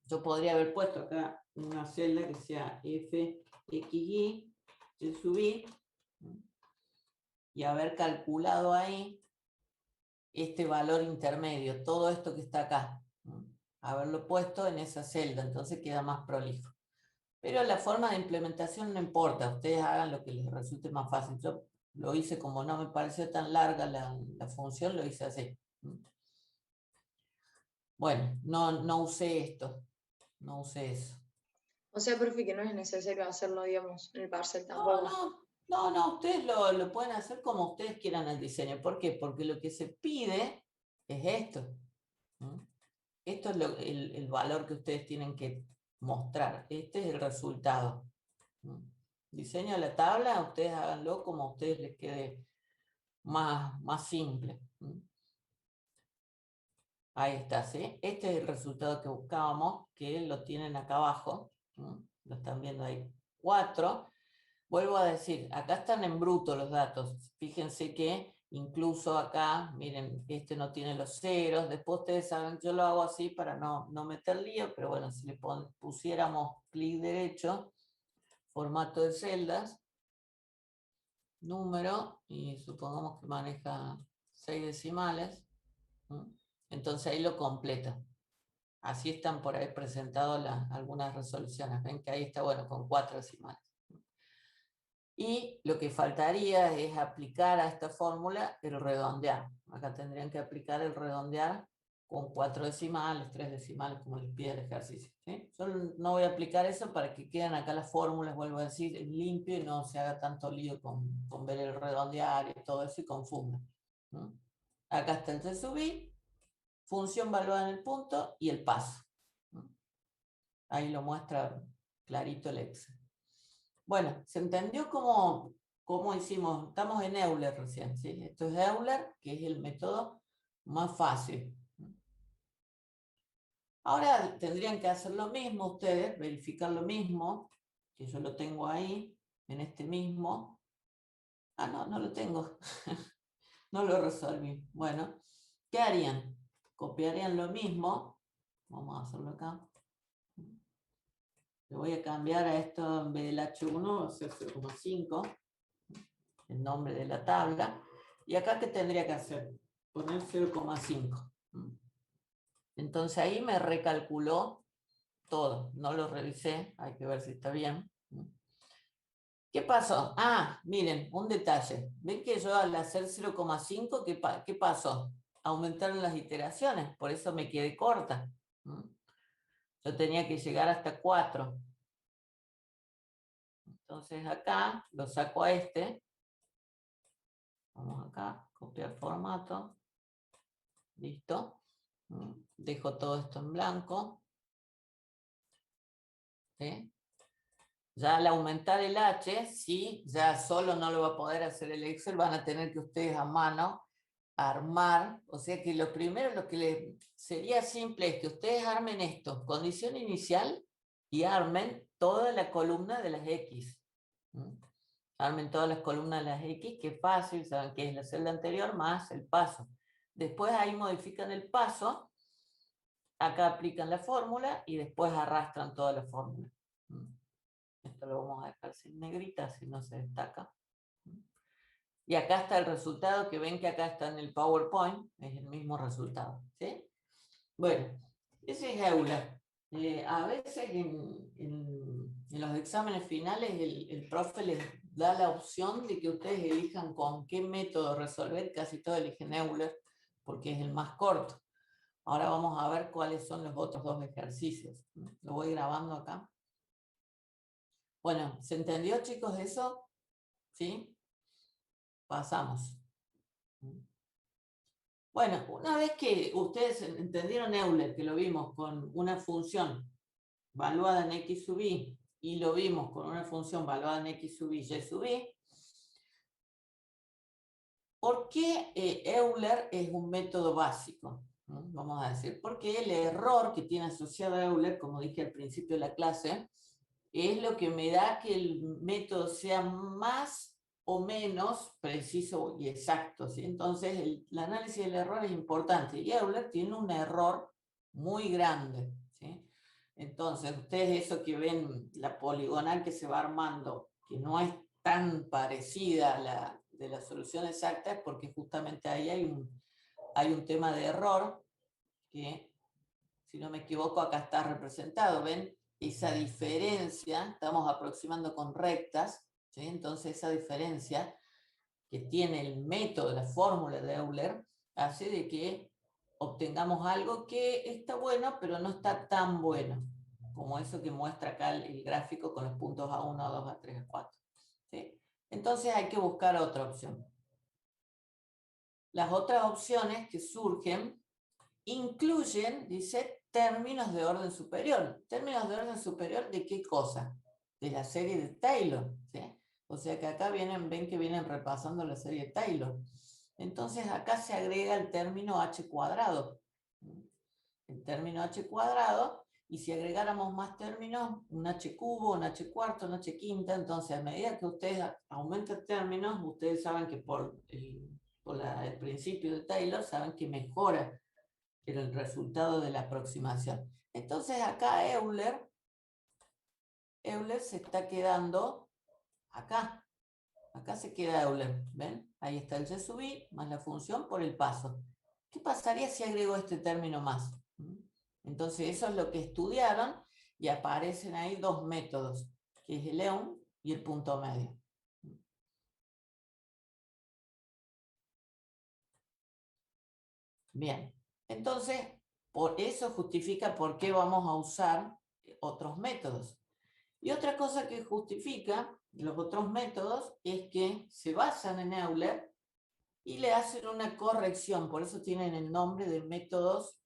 Yo podría haber puesto acá una celda que sea fxy, y subí, y haber calculado ahí este valor intermedio, todo esto que está acá, haberlo puesto en esa celda, entonces queda más prolijo. Pero la forma de implementación no importa, ustedes hagan lo que les resulte más fácil. Yo lo hice como no me pareció tan larga la función, lo hice así. Bueno, no usé esto, no usé eso. O sea, profe, que no es necesario hacerlo, digamos, en el parcial tampoco. No, ustedes lo pueden hacer como ustedes quieran el diseño. ¿Por qué? Porque lo que se pide es esto. Esto es el valor que ustedes tienen que mostrar. Este es el resultado. Diseño de la tabla, ustedes háganlo como a ustedes les quede más simple. Ahí está, ¿sí? Este es el resultado que buscábamos, que lo tienen acá abajo. Lo están viendo ahí. 4. Vuelvo a decir, acá están en bruto los datos. Fíjense que incluso acá, miren, este no tiene los ceros. Después ustedes saben, yo lo hago así para no meter lío, pero bueno, si le pusiéramos clic derecho, formato de celdas, número, y supongamos que maneja 6 decimales, entonces ahí lo completa. Así están por ahí presentadas algunas resoluciones. Ven que ahí está, bueno, con 4 decimales. Y lo que faltaría es aplicar a esta fórmula el redondear. Acá tendrían que aplicar el redondear con 4 decimales, 3 decimales, como les pide el ejercicio. ¿Sí? Yo no voy a aplicar eso para que queden acá las fórmulas, vuelvo a decir, limpio y no se haga tanto lío con ver el redondear y todo eso y confunda. ¿No? Acá está el t sub i, función valuada en el punto y el paso. ¿No? Ahí lo muestra clarito el Excel. Bueno, ¿se entendió cómo hicimos? Estamos en Euler recién, ¿sí? Esto es Euler, que es el método más fácil. Ahora tendrían que hacer lo mismo ustedes, verificar lo mismo, que yo lo tengo ahí, en este mismo. Ah, no lo tengo. No lo resolví. Bueno, ¿qué harían? Copiarían lo mismo. Vamos a hacerlo acá. Le voy a cambiar a esto en vez del H1, a hacer 0,5. El nombre de la tabla. ¿Y acá qué tendría que hacer? Poner 0,5. Entonces ahí me recalculó todo. No lo revisé, hay que ver si está bien. ¿Qué pasó? Ah, miren, un detalle. ¿Ven que yo al hacer 0,5, qué pasó? Aumentaron las iteraciones, por eso me quedé corta. Yo tenía que llegar hasta 4. Entonces acá lo saco a este. Vamos acá, copiar formato. Listo. Dejo todo esto en blanco. ¿Sí? Ya al aumentar el H, sí, ya solo no lo va a poder hacer el Excel, van a tener que ustedes a mano armar, o sea que lo primero, lo que les sería simple es que ustedes armen esto, condición inicial, y armen toda la columna de las X. Armen todas las columnas de las X, que es fácil, saben que es la celda anterior más el paso. Después ahí modifican el paso, acá aplican la fórmula y después arrastran toda la fórmula. Esto lo vamos a dejar sin negrita, si no se destaca. Y acá está el resultado, que ven que acá está en el PowerPoint, es el mismo resultado. ¿Sí? Bueno, ese es Euler. A veces en los exámenes finales el profe les da la opción de que ustedes elijan con qué método resolver, casi todos eligen Euler, porque es el más corto. Ahora vamos a ver cuáles son los otros dos ejercicios. Lo voy grabando acá. Bueno, ¿se entendió, chicos, eso? ¿Sí? Pasamos. Bueno, una vez que ustedes entendieron Euler, que lo vimos con una función valuada en x sub i, y lo vimos con una función valuada en x sub i, y sub i, ¿por qué Euler es un método básico? Vamos a decir, porque el error que tiene asociado a Euler, como dije al principio de la clase, es lo que me da que el método sea más o menos preciso y exacto. ¿Sí? Entonces, el análisis del error es importante. Y Euler tiene un error muy grande. ¿Sí? Entonces, ustedes eso que ven, la poligonal que se va armando, que no es tan parecida a la de la solución exacta, es porque justamente ahí hay un tema de error que, si no me equivoco, acá está representado. ¿Ven? Esa diferencia, estamos aproximando con rectas, ¿sí? Entonces esa diferencia que tiene el método, la fórmula de Euler, hace de que obtengamos algo que está bueno, pero no está tan bueno, como eso que muestra acá el gráfico con los puntos A1, A2, A3, A4. ¿Sí? Entonces hay que buscar otra opción. Las otras opciones que surgen incluyen, dice, términos de orden superior. ¿Términos de orden superior de qué cosa? De la serie de Taylor. ¿Sí? O sea que acá ven que vienen repasando la serie de Taylor. Entonces acá se agrega el término h cuadrado. El término h cuadrado, y si agregáramos más términos, un h cubo, un h cuarto, un h quinta, entonces a medida que ustedes aumentan términos, ustedes saben que por el principio de Taylor, saben que mejora el resultado de la aproximación. Entonces acá Euler se está quedando acá. Acá se queda Euler, ¿ven? Ahí está el y sub i más la función por el paso. ¿Qué pasaría si agrego este término más? Entonces eso es lo que estudiaron y aparecen ahí dos métodos, que es el EUN y el punto medio. Bien, entonces, por eso justifica por qué vamos a usar otros métodos. Y otra cosa que justifica los otros métodos es que se basan en Euler y le hacen una corrección, por eso tienen el nombre de métodos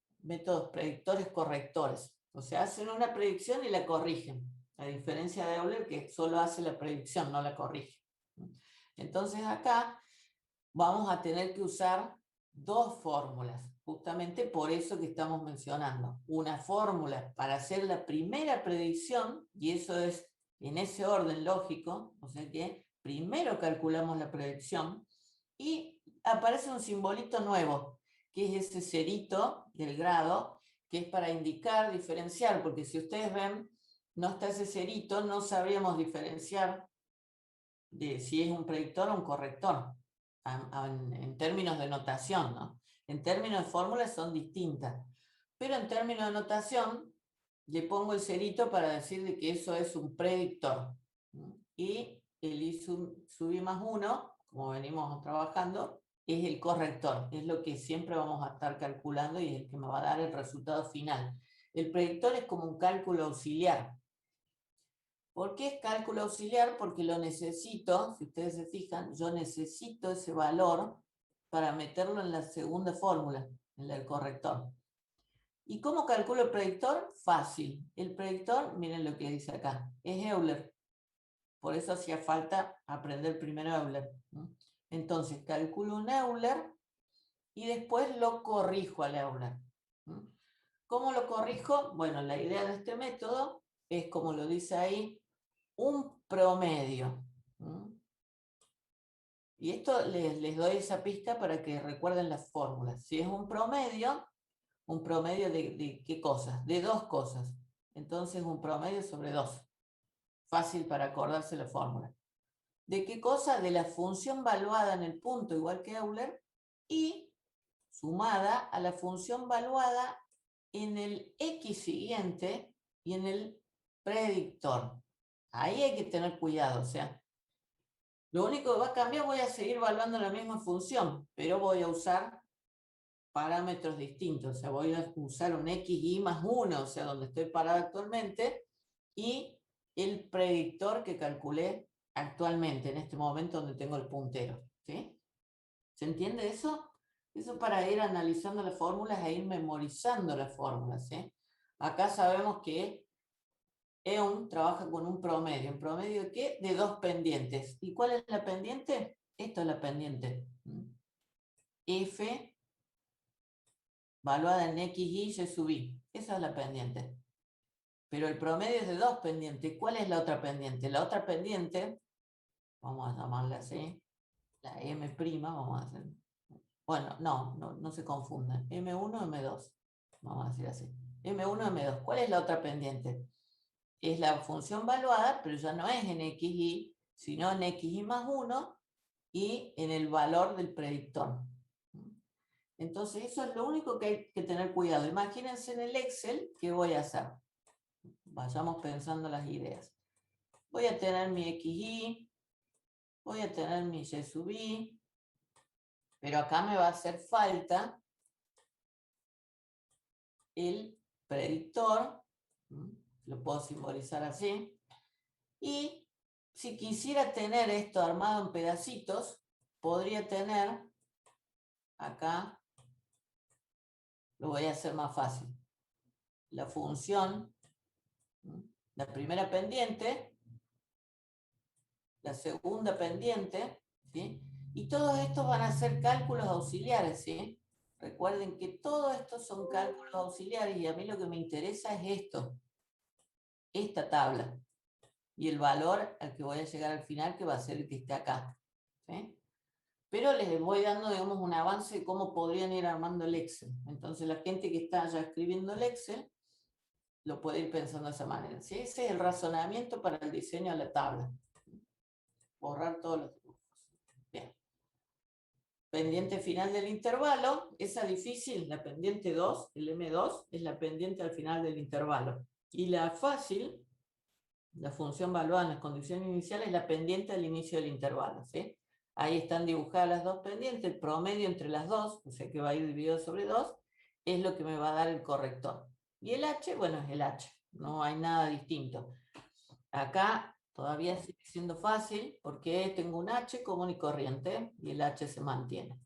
predictores correctores. O sea, hacen una predicción y la corrigen, a diferencia de Euler que solo hace la predicción, no la corrige. Entonces acá vamos a tener que usar dos fórmulas, justamente por eso que estamos mencionando. Una fórmula para hacer la primera predicción, y eso es en ese orden lógico, o sea que primero calculamos la predicción y aparece un simbolito nuevo, que es ese cerito del grado, que es para indicar, diferenciar, porque si ustedes ven, no está ese cerito, no sabríamos diferenciar de si es un predictor o un corrector, en términos de notación, ¿no? En términos de fórmulas son distintas, pero en términos de notación le pongo el cerito para decir de que eso es un predictor. Y el I sub I más 1, como venimos trabajando, es el corrector, es lo que siempre vamos a estar calculando y es el que me va a dar el resultado final. El predictor es como un cálculo auxiliar. ¿Por qué es cálculo auxiliar? Porque lo necesito, si ustedes se fijan, yo necesito ese valor para meterlo en la segunda fórmula, en la del corrector. ¿Y cómo calculo el predictor? Fácil. El predictor, miren lo que dice acá, es Euler. Por eso hacía falta aprender primero Euler. Entonces, calculo un Euler y después lo corrijo al Euler. ¿Cómo lo corrijo? Bueno, la idea de este método es, como lo dice ahí, un promedio. Y esto les doy esa pista para que recuerden las fórmulas. Si es un promedio de ¿qué cosas? De dos cosas. Entonces un promedio sobre 2. Fácil para acordarse la fórmula. ¿De qué cosa? De la función valuada en el punto, igual que Euler, y sumada a la función valuada en el X siguiente y en el predictor. Ahí hay que tener cuidado, o sea, lo único que va a cambiar, voy a seguir evaluando la misma función, pero voy a usar parámetros distintos, o sea, voy a usar un XY más 1, o sea, donde estoy parado actualmente, y el predictor que calculé actualmente, en este momento donde tengo el puntero, ¿sí? ¿Se entiende eso? Eso para ir analizando las fórmulas e ir memorizando las fórmulas, ¿sí? Acá sabemos que EON trabaja con un promedio. ¿Un promedio de qué? De dos pendientes. ¿Y cuál es la pendiente? Esto es la pendiente. F valuada en X, Y, Y sub I. Esa es la pendiente. Pero el promedio es de dos pendientes. ¿Cuál es la otra pendiente? La otra pendiente, vamos a llamarla así, la M', vamos a hacer. Bueno, no se confundan. M1, M2. Vamos a decir así. M1, M2. ¿Cuál es la otra pendiente? Es la función valuada, pero ya no es en XY, sino en XY más 1 y en el valor del predictor. Entonces, eso es lo único que hay que tener cuidado. Imagínense en el Excel qué voy a hacer. Vayamos pensando las ideas. Voy a tener mi XY, voy a tener mi Y sub I, pero acá me va a hacer falta el predictor, lo puedo simbolizar así, y si quisiera tener esto armado en pedacitos, podría tener, acá, lo voy a hacer más fácil, la función, la primera pendiente, la segunda pendiente, ¿sí? Y todos estos van a ser cálculos auxiliares, ¿sí? Recuerden que todos estos son cálculos auxiliares y a mí lo que me interesa es esto, esta tabla. Y el valor al que voy a llegar al final, que va a ser el que esté acá, ¿sí? Pero les voy dando, digamos, un avance de cómo podrían ir armando el Excel. Entonces la gente que está ya escribiendo el Excel lo puede ir pensando de esa manera, ¿sí? Ese es el razonamiento para el diseño de la tabla. Borrar todos los dibujos. Bien. Pendiente final del intervalo, esa difícil, la pendiente 2, el M2, es la pendiente al final del intervalo. Y la fácil, la función valuada en las condiciones iniciales, es la pendiente al inicio del intervalo, ¿sí? Ahí están dibujadas las dos pendientes, el promedio entre las dos, o sea que va a ir dividido sobre 2, es lo que me va a dar el corrector. Y el H, bueno, es el H, no hay nada distinto. Acá todavía sigue siendo fácil porque tengo un H común y corriente y el H se mantiene.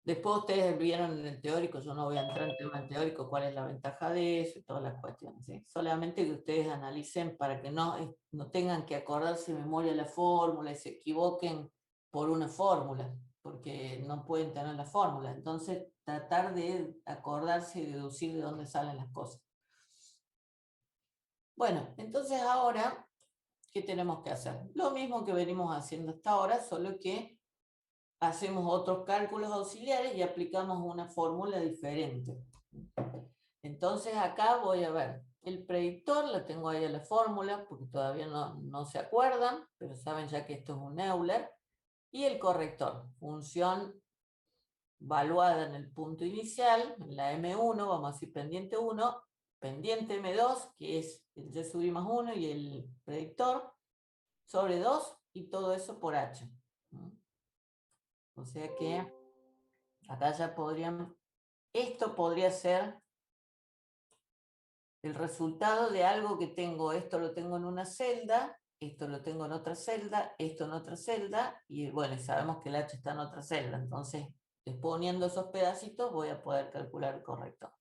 Después ustedes vieron en el teórico, yo no voy a entrar en tema teórico, cuál es la ventaja de eso y todas las cuestiones. ¿Sí? Solamente que ustedes analicen para que no tengan que acordarse de memoria la fórmula y se equivoquen por una fórmula, porque no pueden tener la fórmula. Entonces, tratar de acordarse y deducir de dónde salen las cosas. Bueno, entonces ahora, ¿qué tenemos que hacer? Lo mismo que venimos haciendo hasta ahora, solo que hacemos otros cálculos auxiliares y aplicamos una fórmula diferente. Entonces acá voy a ver, el predictor, la tengo ahí en la fórmula, porque todavía no se acuerdan, pero saben ya que esto es un Euler, y el corrector, función valuada en el punto inicial, en la M1, vamos a decir pendiente 1, pendiente M2, que es el Y sub I más 1 y el predictor, sobre 2, y todo eso por H. O sea que acá ya podrían, esto podría ser el resultado de algo que tengo, esto lo tengo en una celda, esto lo tengo en otra celda, esto en otra celda, y bueno, sabemos que el H está en otra celda, entonces después uniendo esos pedacitos voy a poder calcular el corrector.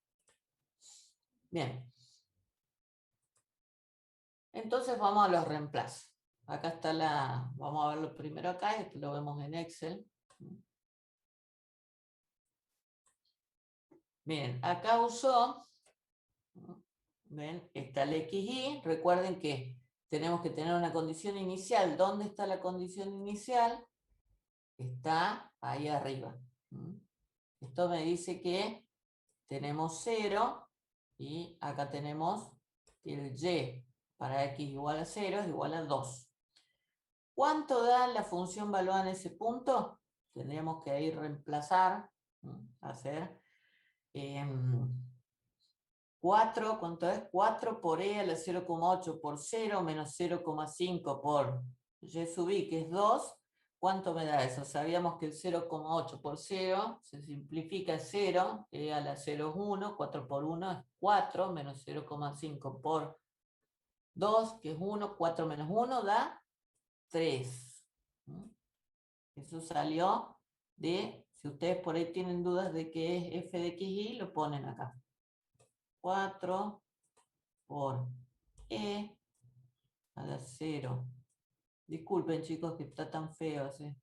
Bien. Entonces vamos a los reemplazos. Acá está vamos a verlo primero acá y después lo vemos en Excel. Bien, acá usó, ven, está el XY, recuerden que tenemos que tener una condición inicial. ¿Dónde está la condición inicial? Está ahí arriba. Esto me dice que tenemos 0 y acá tenemos el Y para X igual a 0 es igual a 2. ¿Cuánto da la función valuada en ese punto? Tendríamos que ir reemplazar, hacer 4, ¿cuánto es? 4 por E a la 0,8 por 0 menos 0,5 por Y sub I, que es 2. ¿Cuánto me da eso? Sabíamos que el 0,8 por 0 se simplifica 0, E a la 0 es 1, 4 por 1 es 4, menos 0,5 por 2, que es 1, 4 menos 1 da 3. Eso salió de, si ustedes por ahí tienen dudas de qué es f de xy, lo ponen acá. 4 por e a la 0. Disculpen chicos que está tan feo así.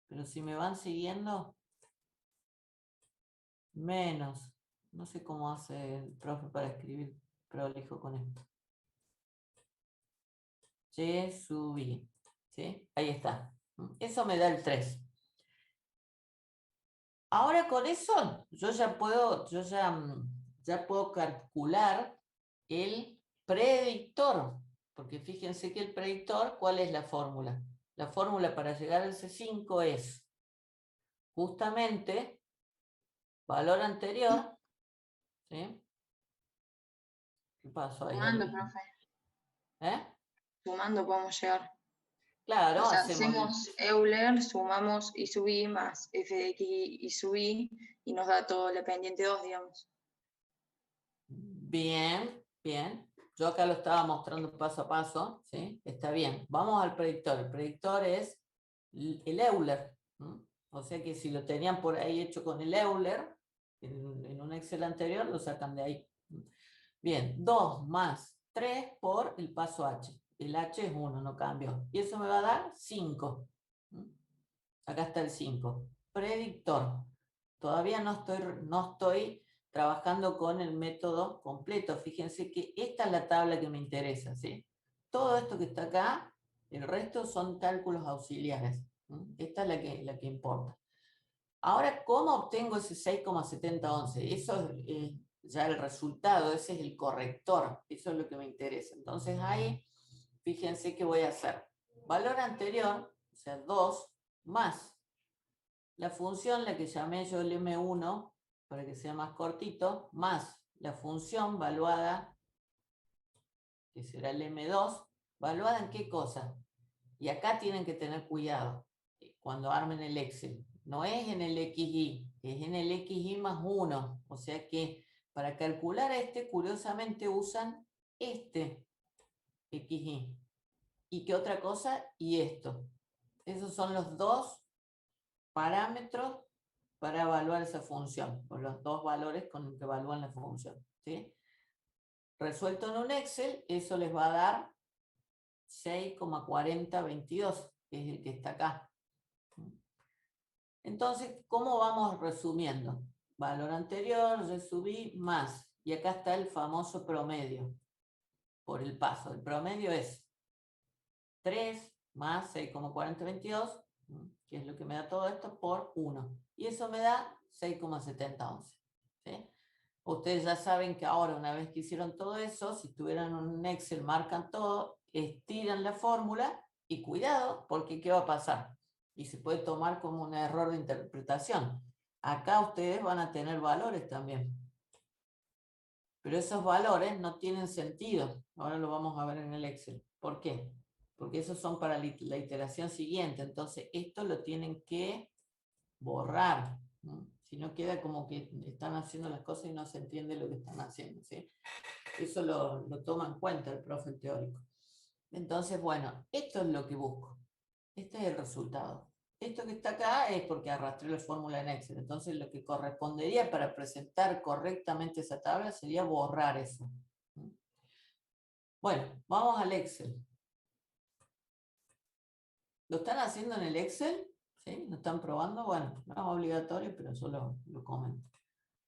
Pero si me van siguiendo, menos. No sé cómo hace el profe para escribir prolijo con esto. Y sub I. ¿Sí? Ahí está. Eso me da el 3. Ahora con eso yo ya puedo calcular el predictor, porque fíjense que el predictor, ¿cuál es la fórmula? La fórmula para llegar al C5 es justamente valor anterior, ¿sí? ¿Qué pasó ahí? Sumando, profe. ¿Eh? Sumando podemos llegar. Claro, O sea, hacemos hacemos Euler, sumamos I sub I más f de x I sub I y nos da todo la pendiente 2, digamos. bien, bien. Yo acá lo estaba mostrando paso a paso, ¿sí? Está bien. Vamos al predictor. El predictor es el Euler. O sea que si lo tenían por ahí hecho con el Euler, en un Excel anterior, lo sacan de ahí. Bien, 2 más 3 por el paso H. El H es 1, no cambió. Y eso me va a dar 5. Acá está el 5. Predictor. Todavía no estoy trabajando con el método completo. Fíjense que esta es la tabla que me interesa, ¿sí? Todo esto que está acá, el resto son cálculos auxiliares. Esta es la que importa. Ahora, ¿cómo obtengo ese 6,7011? Eso es ya el resultado, ese es el corrector. Eso es lo que me interesa. Entonces ahí, fíjense que voy a hacer valor anterior, o sea, 2, más la función, la que llamé yo el M1, para que sea más cortito, más la función valuada, que será el M2, ¿Valuada en qué cosa? Y acá tienen que tener cuidado cuando armen el Excel. No es en el XY, es en el XY más 1. O sea que para calcular este, curiosamente usan este XY. ¿Y qué otra cosa? Y esto. Esos son los dos parámetros para evaluar esa función, o los dos valores con los que evalúan la función. ¿Sí? Resuelto en un Excel, eso les va a dar 6,4022, que es el que está acá. Entonces, ¿cómo vamos resumiendo? Valor anterior, resubí, más. Y acá está el famoso promedio por el paso. El promedio es 3 más 6,4022, que es lo que me da todo esto, por 1. Y eso me da 6,7011. ¿Sí? Ustedes ya saben que ahora, una vez que hicieron todo eso, si tuvieran un Excel, marcan todo, estiran la fórmula y cuidado, porque ¿qué va a pasar? Y se puede tomar como un error de interpretación. Acá ustedes van a tener valores también. Pero esos valores no tienen sentido. Ahora lo vamos a ver en el Excel. ¿Por qué? Porque esos son para la iteración siguiente. Entonces, esto lo tienen que borrar, ¿no? Si no queda como que están haciendo las cosas y no se entiende lo que están haciendo, ¿sí? Eso lo toma en cuenta el profe teórico. Entonces, bueno, esto es lo que busco. Este es el resultado. Esto que está acá es porque arrastré la fórmula en Excel. Entonces, lo que correspondería para presentar correctamente esa tabla sería borrar eso. Bueno, vamos al Excel. ¿Lo están haciendo en el Excel? ¿Sí? ¿Lo están probando? Bueno, no es obligatorio, pero yo lo comento.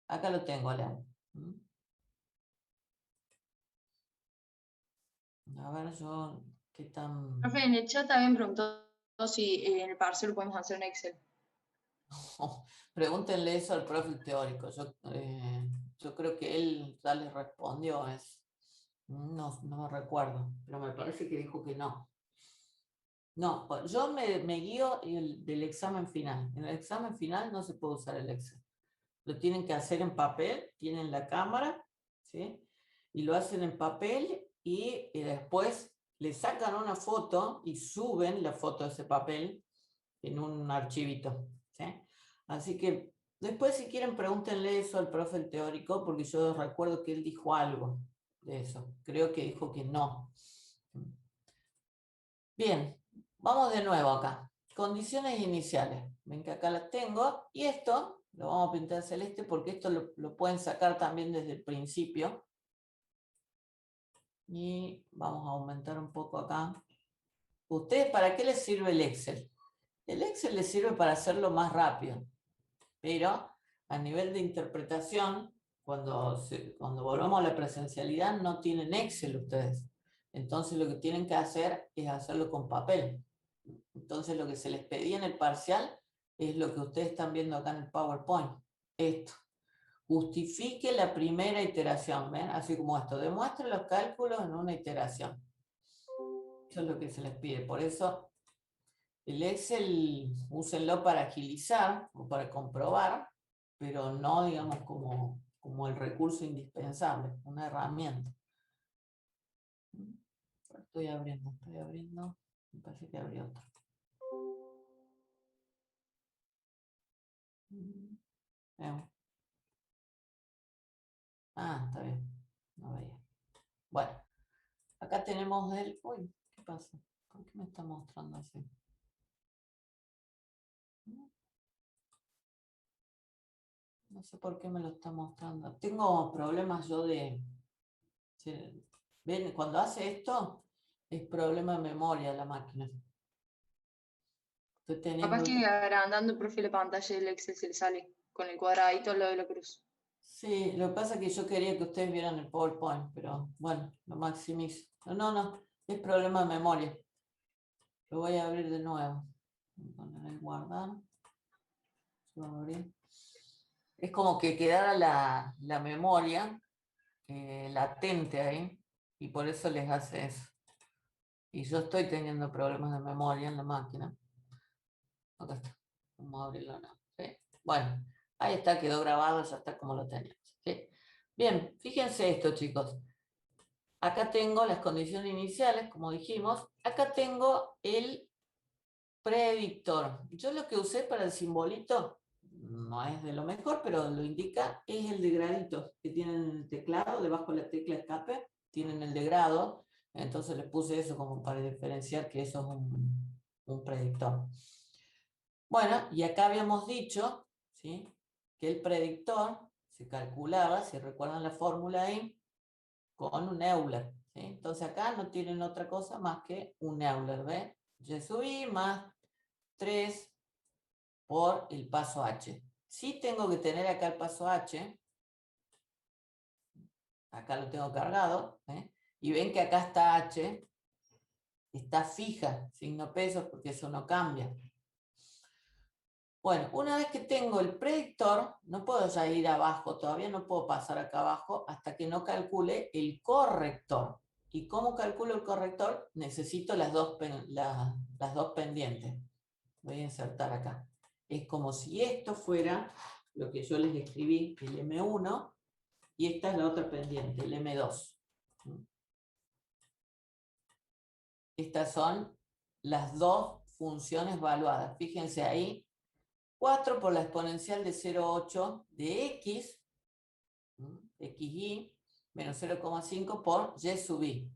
Acá lo tengo, León. A ver, yo, ¿qué tan...? Profe, en el chat también preguntó si en el parcial lo podemos hacer en Excel. Pregúntenle eso al profe teórico. Yo creo que él ya les respondió. No me recuerdo, pero me parece que dijo que no. No, yo me guío del examen final. En el examen final no se puede usar el Excel. Lo tienen que hacer en papel, tienen la cámara, ¿sí? Y lo hacen en papel y después le sacan una foto y suben la foto de ese papel en un archivito, ¿sí? Así que después si quieren pregúntenle eso al profe teórico, porque yo recuerdo que él dijo algo de eso. Creo que dijo que no. Bien, vamos de nuevo acá. Condiciones iniciales. Ven que acá las tengo. Y esto lo vamos a pintar celeste porque esto lo pueden sacar también desde el principio. Y vamos a aumentar un poco acá. ¿Ustedes para qué les sirve el Excel? El Excel les sirve para hacerlo más rápido. Pero a nivel de interpretación, cuando volvamos a la presencialidad, no tienen Excel ustedes. Entonces lo que tienen que hacer es hacerlo con papel. Entonces lo que se les pedía en el parcial es lo que ustedes están viendo acá en el PowerPoint. Esto. Justifique la primera iteración, ¿ven? Así como esto. Demuestre los cálculos en una iteración. Eso es lo que se les pide. Por eso el Excel úsenlo para agilizar o para comprobar, pero no, digamos, como el recurso indispensable, una herramienta. Estoy abriendo. Me parece que abrí otro. Ah, está bien. No veía. Bueno, acá tenemos el... Uy, ¿qué pasa? ¿Por qué me está mostrando así? No sé por qué me lo está mostrando. Tengo problemas yo de... ¿Ven? Cuando hace esto, es problema de memoria la máquina. Estoy Capaz teniendo... que agrandando el perfil de pantalla del Excel se le sale con el cuadradito al lado de la cruz. Sí, lo que pasa es que yo quería que ustedes vieran el PowerPoint, pero bueno, lo maximizo. No, es problema de memoria. Lo voy a abrir de nuevo. Voy a poner ahí guardar. Lo abrí. Es como que quedara la memoria latente ahí, y por eso les hace eso. Y yo estoy teniendo problemas de memoria en la máquina. Acá está. Vamos a abrirlo ahora. ¿Sí? Bueno, ahí está, quedó grabado, ya está como lo teníamos. ¿Sí? Bien, fíjense esto, chicos. Acá tengo las condiciones iniciales, como dijimos. Acá tengo el predictor. Yo lo que usé para el simbolito, no es de lo mejor, pero lo indica, es el de graditos que tienen en el teclado, debajo de la tecla escape, tienen el de grado. Entonces les puse eso como para diferenciar que eso es un predictor. Bueno, y acá habíamos dicho, ¿sí?, que el predictor se calculaba, si recuerdan la fórmula ahí, con un Euler, ¿sí? Entonces acá no tienen otra cosa más que un Euler, ¿ves? Y sub i más 3 por el paso h. Sí tengo que tener acá el paso h, acá lo tengo cargado, ¿eh? Y ven que acá está h, está fija, signo pesos, porque eso no cambia. Bueno, una vez que tengo el predictor, no puedo ya ir abajo, todavía no puedo pasar acá abajo hasta que no calcule el corrector. ¿Y cómo calculo el corrector? Necesito las dos pendientes. Voy a insertar acá. Es como si esto fuera lo que yo les escribí, el M1, y esta es la otra pendiente, el M2. Estas son las dos funciones evaluadas. Fíjense ahí, 4 por la exponencial de 0,8 de x, xy, menos 0,5 por y sub i.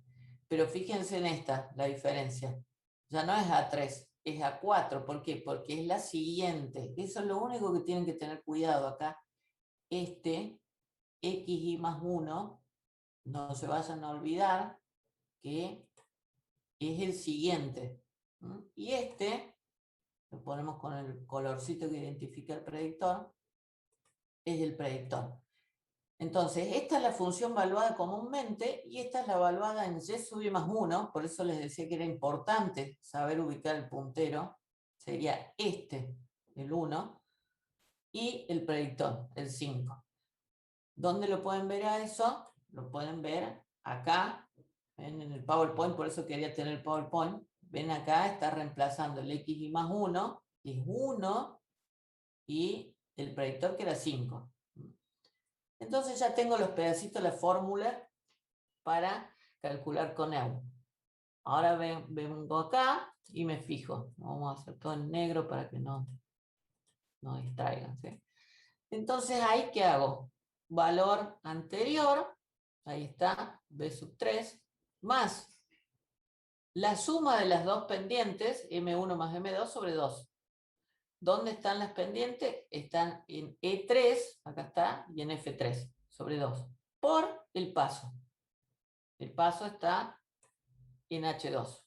Pero fíjense en esta, la diferencia. Ya no es A3, es A4. ¿Por qué? Porque es la siguiente. Eso es lo único que tienen que tener cuidado acá. Este xy más 1, no se vayan a olvidar que es el siguiente. Y este, lo ponemos con el colorcito que identifica el predictor, es el predictor. Entonces, esta es la función evaluada comúnmente y esta es la evaluada en y sub i más 1, por eso les decía que era importante saber ubicar el puntero, sería este, el 1, y el predictor, el 5. ¿Dónde lo pueden ver a eso? Lo pueden ver acá, ¿ven? En el PowerPoint, por eso quería tener el PowerPoint. Ven acá, está reemplazando el xy más 1, que es 1, y el predictor que era 5. Entonces ya tengo los pedacitos de la fórmula para calcular con Euler. Ahora vengo acá y me fijo. Vamos a hacer todo en negro para que no distraigan, ¿sí? Entonces ahí, ¿qué hago? Valor anterior, ahí está, b sub 3, más la suma de las dos pendientes, m1 más m2 sobre 2. ¿Dónde están las pendientes? Están en E3, acá está, y en F3, sobre 2, por el paso. El paso está en H2.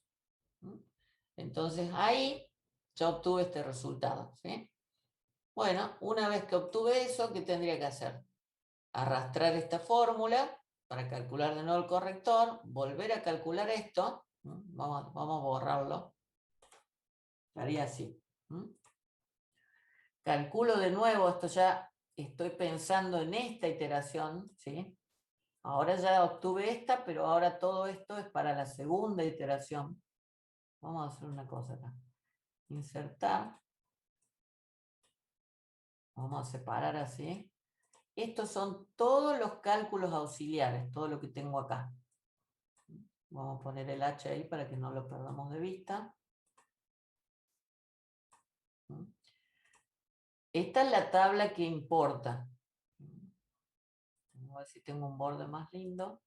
Entonces ahí yo obtuve este resultado, ¿sí? Bueno, una vez que obtuve eso, ¿qué tendría que hacer? Arrastrar esta fórmula para calcular de nuevo el corrector, volver a calcular esto, vamos a borrarlo, haría así. Calculo de nuevo, esto ya estoy pensando en esta iteración, ¿sí? Ahora ya obtuve esta, pero ahora todo esto es para la segunda iteración. Vamos a hacer una cosa acá. Insertar. Vamos a separar así. Estos son todos los cálculos auxiliares, todo lo que tengo acá. Vamos a poner el H ahí para que no lo perdamos de vista. Esta es la tabla que importa. Vamos a ver si tengo un borde más lindo.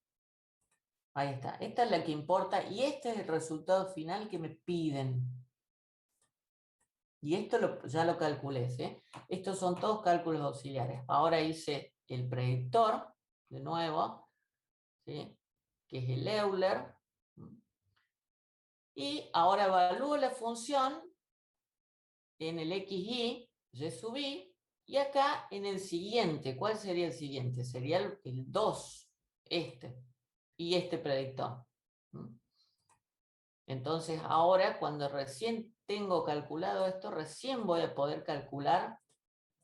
Ahí está. Esta es la que importa y este es el resultado final que me piden. Y esto ya lo calculé, ¿sí? Estos son todos cálculos auxiliares. Ahora hice el predictor, de nuevo, ¿sí?, que es el Euler. Y ahora evalúo la función en el xy, y sub i, y acá en el siguiente. ¿Cuál sería el siguiente? Sería el 2, este, y este predictor. Entonces ahora, cuando recién tengo calculado esto, recién voy a poder calcular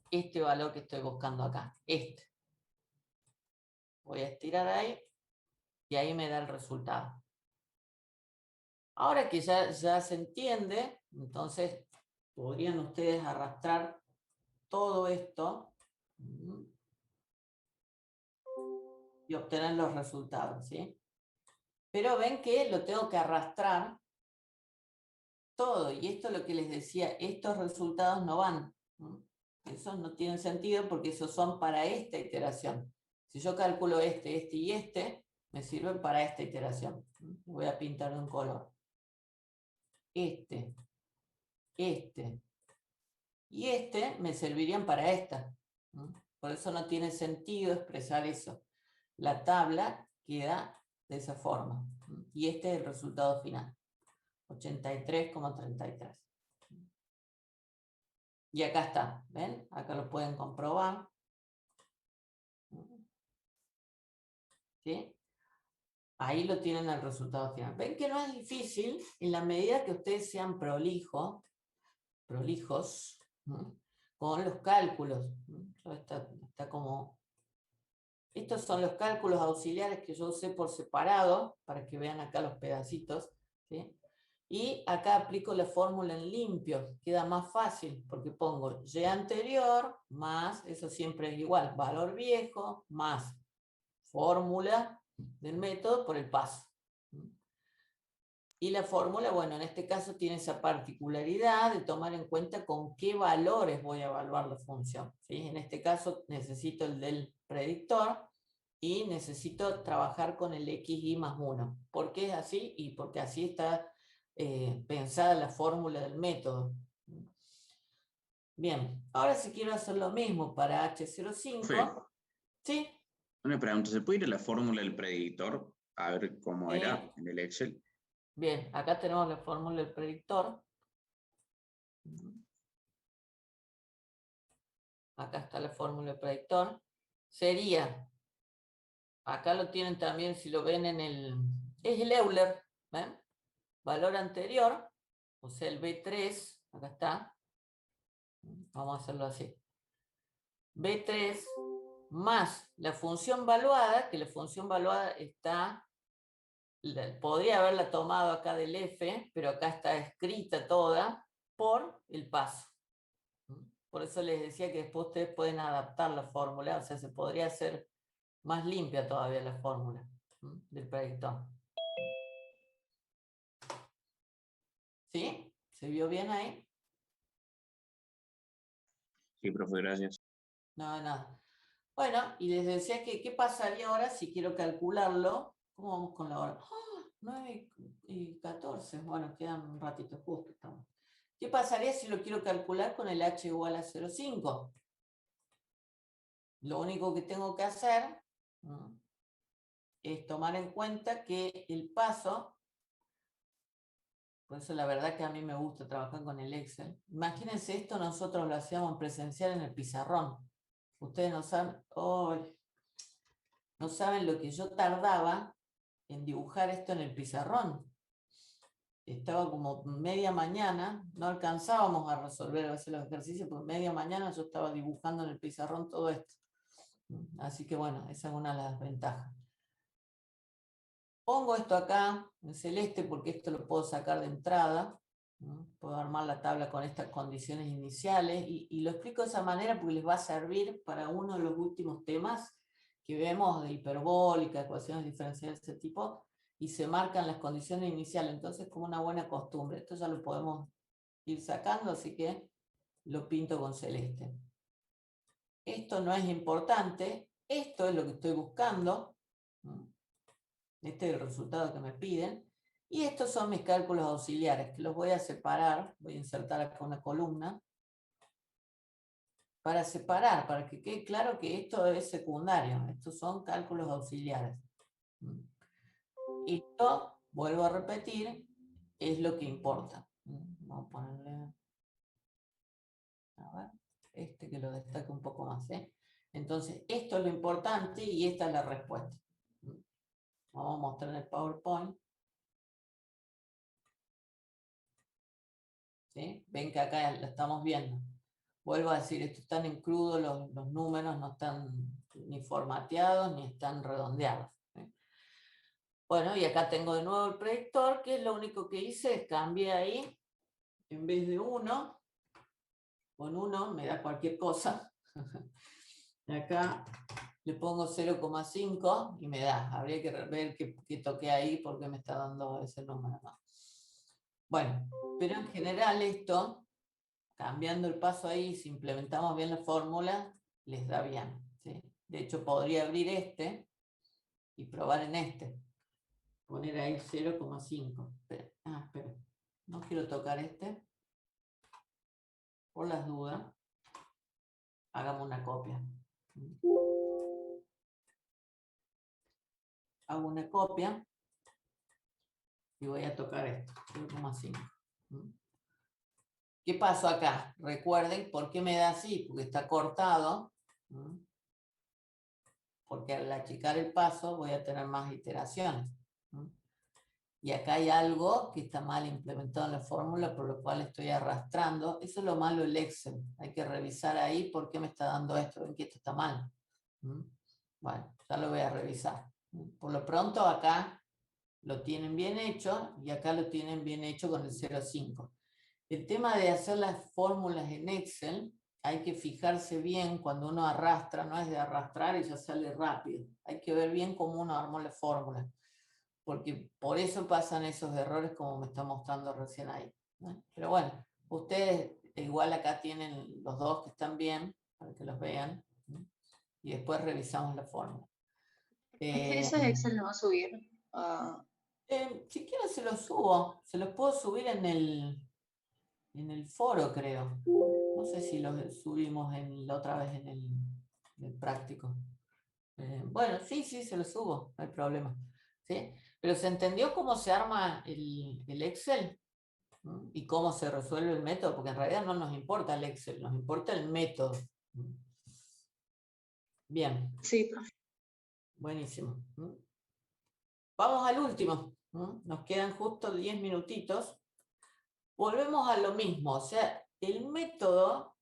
este valor que estoy buscando acá, este. Voy a estirar ahí y ahí me da el resultado. Ahora que ya se entiende, entonces podrían ustedes arrastrar todo esto y obtener los resultados, ¿sí? Pero ven que lo tengo que arrastrar todo, y esto es lo que les decía, estos resultados no van. Esos no tienen sentido porque esos son para esta iteración. Si yo calculo este y este, me sirven para esta iteración. Voy a pintar de un color. Este y este me servirían para esta. Por eso no tiene sentido expresar eso. La tabla queda de esa forma. Y este es el resultado final. 83,33. Y acá está, ¿ven? Acá lo pueden comprobar. ¿Sí? Ahí lo tienen el resultado final. Ven que no es difícil en la medida que ustedes sean prolijos, ¿no? Con los cálculos. ¿No? Está como... Estos son los cálculos auxiliares que yo usé por separado, para que vean acá los pedacitos. ¿Sí? Y acá aplico la fórmula en limpio, queda más fácil, porque pongo Y anterior más, eso siempre es igual, valor viejo más fórmula del método por el paso. Y la fórmula, bueno, en este caso tiene esa particularidad de tomar en cuenta con qué valores voy a evaluar la función. ¿Sí? En este caso necesito el del predictor y necesito trabajar con el xy más 1. ¿Por qué es así? Y porque así está pensada la fórmula del método. Bien, ahora si quiero hacer lo mismo para H05, Profe, ¿sí? una pregunta, ¿se puede ir a la fórmula del predictor? A ver cómo era en el Excel. Bien, acá tenemos la fórmula del predictor. Acá está la fórmula del predictor. Sería, acá lo tienen también, si lo ven en el... Es el Euler, ¿ven? Valor anterior, o sea, el B3, acá está. Vamos a hacerlo así. B3 más la función valuada, que la función valuada está... Podría haberla tomado acá del F, pero acá está escrita toda por el paso. Por eso les decía que después ustedes pueden adaptar la fórmula, o sea, se podría hacer más limpia todavía la fórmula del predictor. ¿Sí? ¿Se vio bien ahí? Sí, profe, gracias. No, nada. Bueno, y les decía que qué pasaría ahora si quiero calcularlo. ¿Cómo vamos con la hora? ¡Ah! 9:14. Bueno, quedan un ratito justo. Estamos. ¿Qué pasaría si lo quiero calcular con el h igual a 0,5? Lo único que tengo que hacer es tomar en cuenta que el paso, por eso la verdad que a mí me gusta trabajar con el Excel. Imagínense esto, nosotros lo hacíamos presencial en el pizarrón. Ustedes no saben, no saben lo que yo tardaba en dibujar esto en el pizarrón. Estaba como media mañana, no alcanzábamos a resolver a veces los ejercicios, porque media mañana yo estaba dibujando en el pizarrón todo esto. Así que bueno, esa es una de las ventajas. Pongo esto acá en celeste porque esto lo puedo sacar de entrada. Puedo armar la tabla con estas condiciones iniciales y lo explico de esa manera porque les va a servir para uno de los últimos temas que vemos de hiperbólica, ecuaciones diferenciales de ese tipo, y se marcan las condiciones iniciales. Entonces, como una buena costumbre, esto ya lo podemos ir sacando, así que lo pinto con celeste. Esto no es importante, esto es lo que estoy buscando. Este es el resultado que me piden. Y estos son mis cálculos auxiliares, que los voy a separar. Voy a insertar acá una columna. Para separar, para que quede claro que esto es secundario. Estos son cálculos auxiliares. Esto, vuelvo a repetir, es lo que importa. Vamos a ponerle... A ver, este que lo destaque un poco más. Entonces, esto es lo importante y esta es la respuesta. Vamos a mostrar en el PowerPoint. ¿Sí? Ven que acá lo estamos viendo. Vuelvo a decir, estos están en crudo, los números no están ni formateados ni están redondeados. ¿Sí? Bueno, y acá tengo de nuevo el predictor, que lo único que hice es cambiar ahí, en vez de 1, con 1 me da cualquier cosa. Acá le pongo 0,5 y me da. Habría que ver qué toqué ahí porque me está dando ese número, ¿no? Bueno, pero en general esto, cambiando el paso ahí, si implementamos bien la fórmula, les da bien, ¿sí? De hecho, podría abrir este y probar en este. Poner ahí 0,5. Espera, no quiero tocar este. Por las dudas, hagamos una copia. Hago una copia y voy a tocar esto, 0,5. ¿Qué pasó acá? Recuerden por qué me da así, porque está cortado. Porque al achicar el paso voy a tener más iteraciones. Y acá hay algo que está mal implementado en la fórmula, por lo cual estoy arrastrando. Eso es lo malo del Excel. Hay que revisar ahí por qué me está dando esto, ven que esto está mal. Bueno, ya lo voy a revisar. Por lo pronto acá lo tienen bien hecho y acá lo tienen bien hecho con el 0,5. El tema de hacer las fórmulas en Excel, hay que fijarse bien cuando uno arrastra, no es de arrastrar y ya sale rápido. Hay que ver bien cómo uno armó la fórmula, porque por eso pasan esos errores como me está mostrando recién ahí, ¿no? Pero bueno, ustedes igual acá tienen los dos que están bien, para que los vean, ¿no? Y después revisamos la fórmula. Ese Excel lo va a subir. Si quieren se los subo, se los puedo subir en el foro, creo. No sé si los subimos la otra vez en el práctico. Bueno, sí, se los subo, no hay problema. ¿Sí? Pero ¿se entendió cómo se arma el Excel? ¿Mm? Y cómo se resuelve el método, porque en realidad no nos importa el Excel, nos importa el método. ¿Mm? Bien. Sí, profe. Buenísimo. ¿Mm? Vamos al último. ¿Mm? Nos quedan justo 10 minutitos. Volvemos a lo mismo, o sea, el método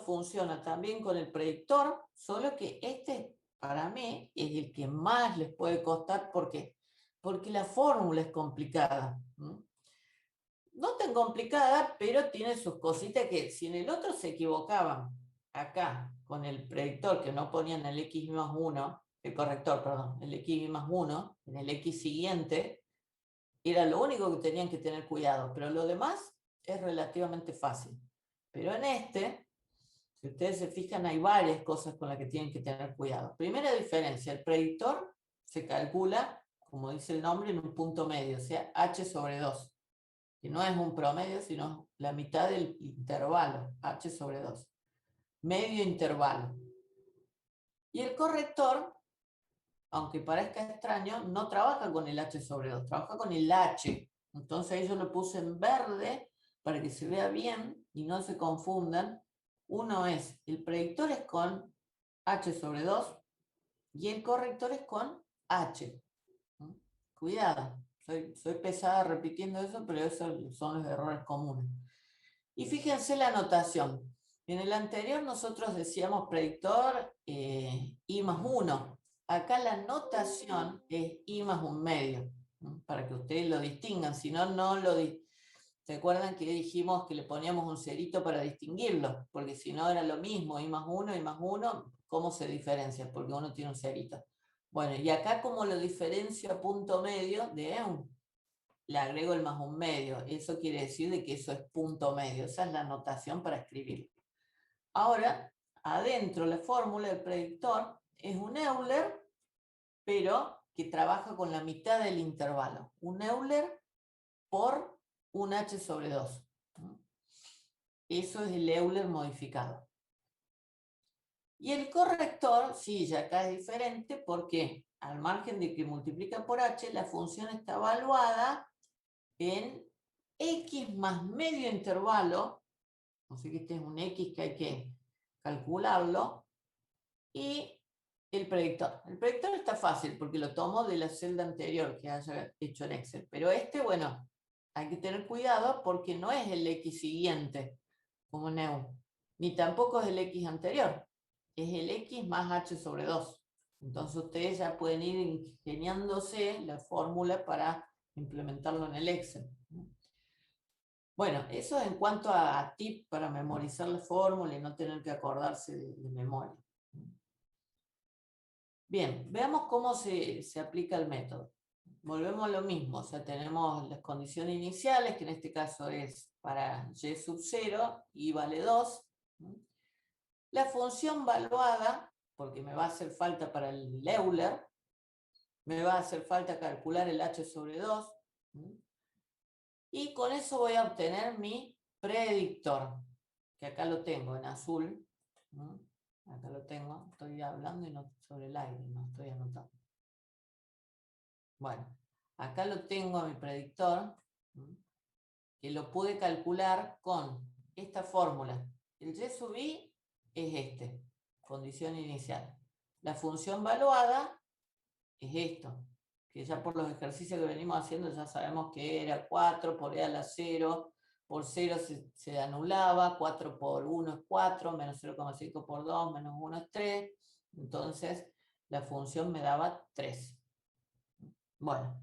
funciona también con el predictor, solo que este para mí es el que más les puede costar. ¿Por qué? Porque la fórmula es complicada. No tan complicada, pero tiene sus cositas que si en el otro se equivocaban, acá con el predictor que no ponían el x más 1, el corrector, perdón, el x más 1, en el x siguiente, era lo único que tenían que tener cuidado, pero lo demás es relativamente fácil. Pero en este, si ustedes se fijan, hay varias cosas con las que tienen que tener cuidado. Primera diferencia, el predictor se calcula, como dice el nombre, en un punto medio, o sea, h sobre 2, que no es un promedio, sino la mitad del intervalo, h sobre 2. Medio intervalo. Y el corrector, aunque parezca extraño, no trabaja con el h sobre 2, trabaja con el h. Entonces ahí yo lo puse en verde para que se vea bien y no se confundan. Uno es, el predictor es con h sobre 2 y el corrector es con h. Cuidado, soy pesada repitiendo eso, pero esos son los errores comunes. Y fíjense la anotación. En el anterior nosotros decíamos predictor i más 1. Acá la notación es i más 1/2, ¿no? Para que ustedes lo distingan, si no, no lo ¿se acuerdan que dijimos que le poníamos un cerito para distinguirlo? Porque si no era lo mismo, i más 1, ¿cómo se diferencia? Porque uno tiene un cerito. Bueno, y acá como lo diferencio a punto medio de le agrego el más 1/2. Eso quiere decir de que eso es punto medio. Esa es la notación para escribirlo. Ahora, adentro la fórmula del predictor es un Euler, pero que trabaja con la mitad del intervalo. Un Euler por un h sobre 2. Eso es el Euler modificado. Y el corrector, sí, ya acá es diferente porque al margen de que multiplica por h, la función está evaluada en x más medio intervalo, así que este es un x que hay que calcularlo, y el predictor. El predictor está fácil porque lo tomo de la celda anterior que haya hecho en Excel, pero este, bueno, hay que tener cuidado porque no es el x siguiente, como Neu, ni tampoco es el x anterior, es el x más h sobre 2. Entonces ustedes ya pueden ir ingeniándose la fórmula para implementarlo en el Excel. Bueno, eso en cuanto a tip para memorizar la fórmula y no tener que acordarse de memoria. Bien, veamos cómo se aplica el método. Volvemos a lo mismo, o sea, tenemos las condiciones iniciales, que en este caso es para y sub 0, y vale 2. La función valuada, porque me va a hacer falta para el Euler, me va a hacer falta calcular el h sobre 2. Y con eso voy a obtener mi predictor, que acá lo tengo en azul. Acá lo tengo, estoy hablando y no sobre el aire, no estoy anotando. Bueno, acá lo tengo a mi predictor, que lo pude calcular con esta fórmula. El y sub i es este, condición inicial. La función valuada es esto, que ya por los ejercicios que venimos haciendo ya sabemos que era 4 por e a la 0, por 0 se anulaba, 4 por 1 es 4, menos 0,5 por 2, menos 1 es 3, entonces la función me daba 3. Bueno,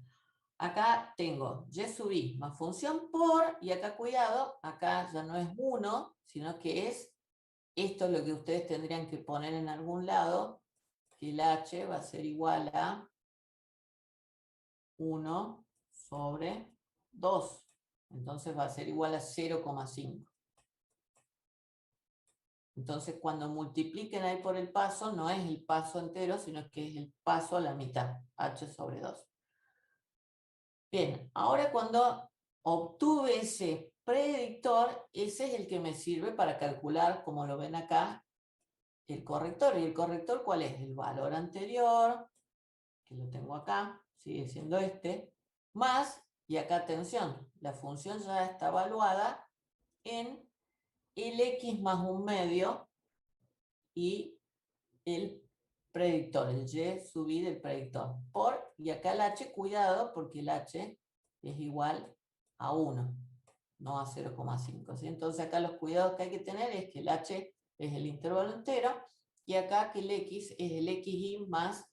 acá tengo y sub i más función por, y acá cuidado, acá ya no es 1, sino que es, esto es lo que ustedes tendrían que poner en algún lado, que el h va a ser igual a 1 sobre 2. Entonces va a ser igual a 0,5. Entonces cuando multipliquen ahí por el paso, no es el paso entero, sino que es el paso a la mitad, h sobre 2. Bien, ahora cuando obtuve ese predictor, ese es el que me sirve para calcular, como lo ven acá, el corrector. ¿Y el corrector cuál es? El valor anterior, que lo tengo acá, sigue siendo este, más, y acá atención, la función ya está evaluada en el x más un medio y el predictor, el y sub i del predictor, por, y acá el h, cuidado, porque el h es igual a 1, no a 0,5. ¿Sí? Entonces acá los cuidados que hay que tener es que el h es el intervalo entero, y acá que el x es el xy más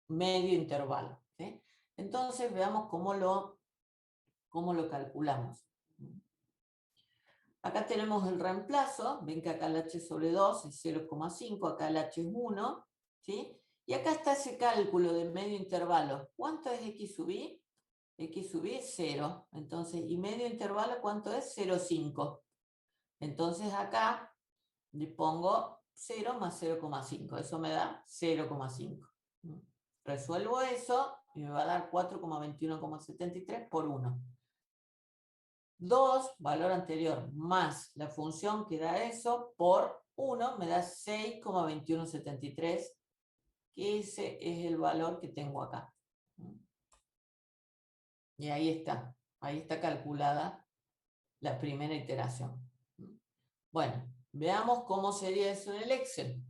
medio intervalo. ¿Sí? Entonces veamos cómo lo calculamos. Acá tenemos el reemplazo, ven que acá el h sobre 2 es 0,5, acá el h es 1, ¿sí? Y acá está ese cálculo de medio intervalo. ¿Cuánto es x sub i? X sub i es 0, entonces, y medio intervalo, ¿cuánto es? 0,5. Entonces acá le pongo 0 más 0,5, eso me da 0,5. Resuelvo eso y me va a dar 4,21,73 por 1. 2, valor anterior, más la función que da eso, por 1, me da 6,2173, que ese es el valor que tengo acá. Y ahí está calculada la primera iteración. Bueno, veamos cómo sería eso en el Excel.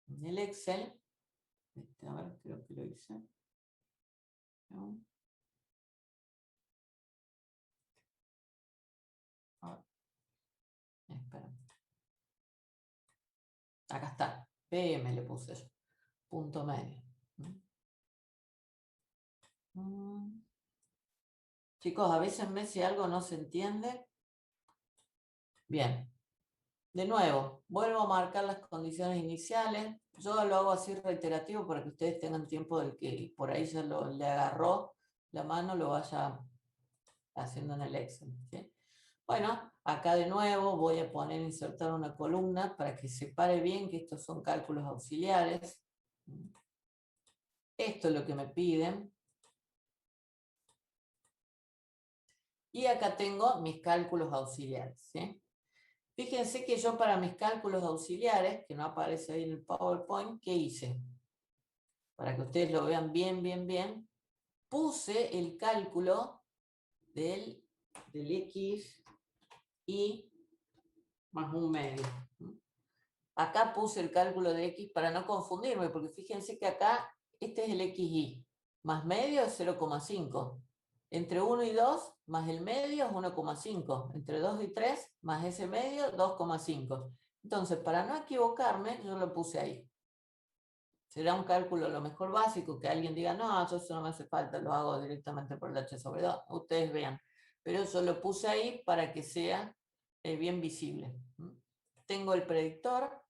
En el Excel, a ver, creo que lo hice. ¿No? Espera. Acá está, PM le puse yo, punto medio. Chicos, avísenme si algo no se entiende. Bien, de nuevo, vuelvo a marcar las condiciones iniciales. Yo lo hago así reiterativo para que ustedes tengan tiempo del que por ahí ya le agarró la mano, lo vaya haciendo en el Excel. ¿Sí? Bueno, acá de nuevo voy a insertar una columna para que separe bien que estos son cálculos auxiliares. Esto es lo que me piden. Y acá tengo mis cálculos auxiliares. ¿Sí? Fíjense que yo para mis cálculos auxiliares, que no aparece ahí en el PowerPoint, ¿qué hice? Para que ustedes lo vean bien, puse el cálculo del x y más un medio. Acá puse el cálculo de x para no confundirme, porque fíjense que acá este es el xy, más medio es 0,5. Entre 1 y 2 más el medio es 1,5. Entre 2 y 3 más ese medio, 2,5. Entonces, para no equivocarme, yo lo puse ahí. Será un cálculo a lo mejor básico, que alguien diga, no, eso no me hace falta, lo hago directamente por el h sobre 2. Ustedes vean. Pero yo lo puse ahí para que sea bien visible. tengo el predictor,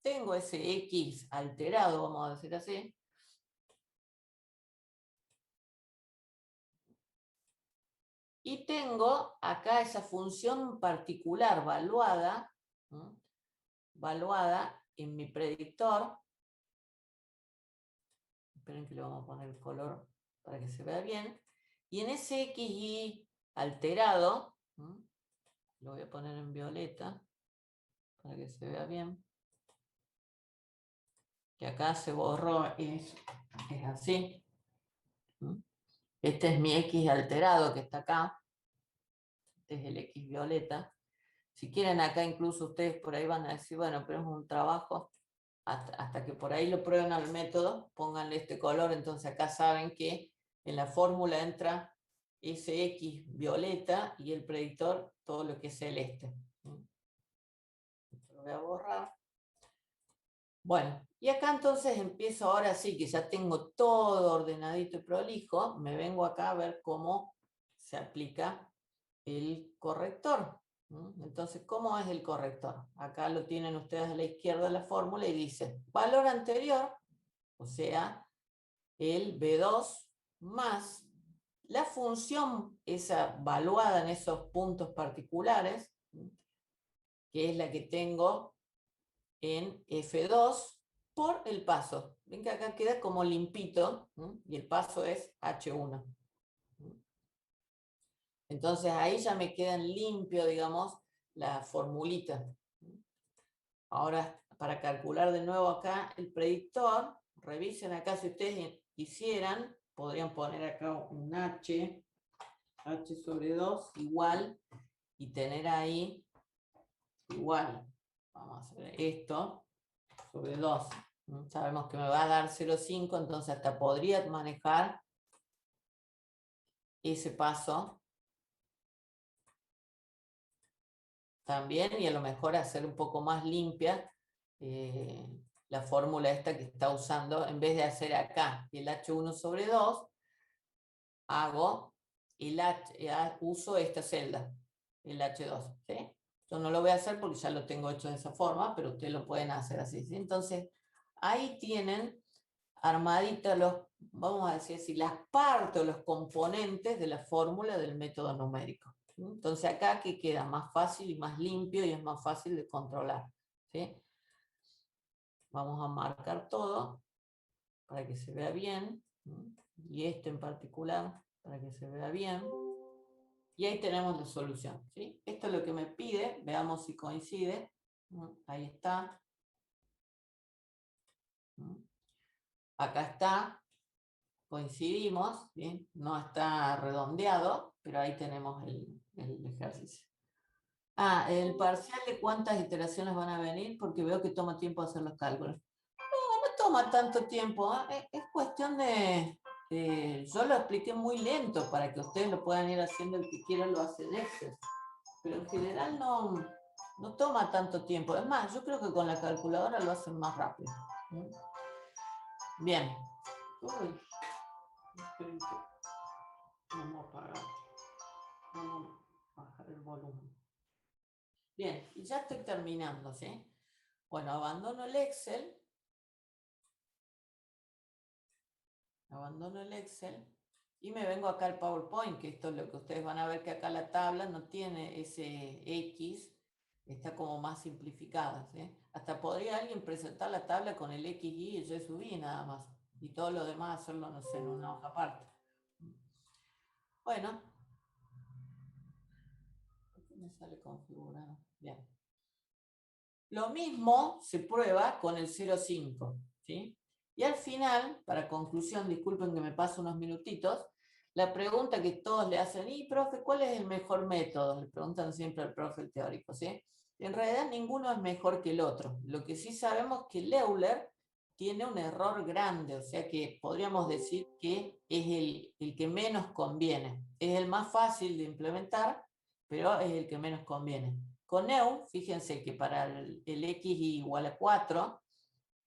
tengo ese X alterado, vamos a decir así, y tengo acá esa función particular valuada, ¿no? Valuada en mi predictor. Esperen que le vamos a poner el color para que se vea bien. Y en ese XY alterado, ¿no? Lo voy a poner en violeta para que se vea bien. Que acá se borró, es así. ¿No? Este es mi X alterado que está acá. Este es el X violeta. Si quieren acá incluso ustedes por ahí van a decir, bueno, pero es un trabajo, hasta que por ahí lo prueben al método, pónganle este color, entonces acá saben que en la fórmula entra ese X violeta y el predictor todo lo que es celeste. Esto lo voy a borrar. Bueno, y acá entonces empiezo ahora sí que ya tengo todo ordenadito y prolijo, me vengo acá a ver cómo se aplica el corrector. Entonces, ¿cómo es el corrector? Acá lo tienen ustedes a la izquierda de la fórmula y dice valor anterior, o sea, el B2 más la función esa valuada en esos puntos particulares, que es la que tengo en F2 por el paso. Ven que acá queda como limpito, y el paso es H1. Entonces ahí ya me queda en limpio, digamos, la formulita. Ahora, para calcular de nuevo acá el predictor, revisen acá si ustedes quisieran, podrían poner acá un H sobre 2 igual, y tener ahí igual. Vamos a hacer esto sobre 2. Sabemos que me va a dar 0,5, entonces hasta podría manejar ese paso también, y a lo mejor hacer un poco más limpia la fórmula esta que está usando, en vez de hacer acá el H1 sobre 2, hago uso esta celda, el H2, ¿sí? Yo no lo voy a hacer porque ya lo tengo hecho de esa forma, pero ustedes lo pueden hacer así, ¿sí? Entonces, ahí tienen armaditas vamos a decir así, las partes o los componentes de la fórmula del método numérico. Entonces acá que queda más fácil y más limpio y es más fácil de controlar, ¿sí? Vamos a marcar todo para que se vea bien, y esto en particular para que se vea bien, y ahí tenemos la solución, ¿sí? Esto es lo que me pide, veamos si coincide. Ahí está. Acá está, coincidimos, ¿sí? No está redondeado, pero ahí tenemos el ejercicio. El parcial de cuántas iteraciones van a venir, porque veo que toma tiempo hacer los cálculos. No toma tanto tiempo, ¿eh? Es cuestión de... yo lo expliqué muy lento para que ustedes lo puedan ir haciendo, el que quiera lo hace en Excel. Pero en general no toma tanto tiempo. Es más, yo creo que con la calculadora lo hacen más rápido. Bien. Uy. Vamos a apagar. Vamos a bajar el volumen. Bien, y ya estoy terminando, ¿sí? Bueno, abandono el Excel. Abandono el Excel y me vengo acá al PowerPoint, que esto es lo que ustedes van a ver, que acá la tabla no tiene ese X, está como más simplificada, ¿sí? Hasta podría alguien presentar la tabla con el XY y yo subí nada más, y todo lo demás hacerlo, no sé, en una hoja aparte. Bueno, ¿qué me sale configurado? Bien. Lo mismo se prueba con el 0,5, ¿sí? Y al final, para conclusión, disculpen que me paso unos minutitos, la pregunta que todos le hacen, y profe, ¿cuál es el mejor método? Le preguntan siempre al profe teórico, ¿sí? En realidad ninguno es mejor que el otro. Lo que sí sabemos es que el Euler tiene un error grande, o sea que podríamos decir que es el que menos conviene. Es el más fácil de implementar, pero es el que menos conviene. Con EU, fíjense que para el X igual a 4,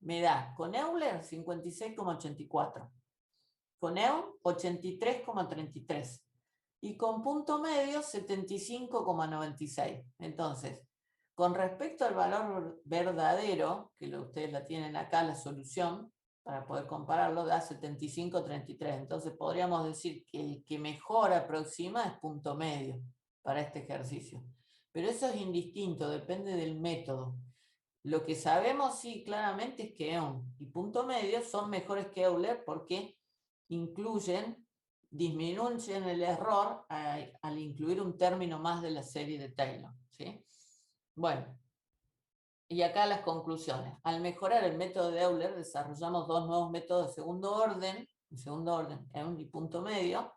me da con Euler 56,84. Con EU 83,33. Y con punto medio 75,96. Entonces, con respecto al valor verdadero, que ustedes la tienen acá, la solución, para poder compararlo, da 75,33. Entonces podríamos decir que el que mejor aproxima es punto medio para este ejercicio. Pero eso es indistinto, depende del método. Lo que sabemos sí claramente es que EON y punto medio son mejores que Euler porque disminuyen el error al incluir un término más de la serie de Taylor, ¿sí? Bueno, y acá las conclusiones. Al mejorar el método de Euler, desarrollamos dos nuevos métodos de segundo orden, EON y punto medio,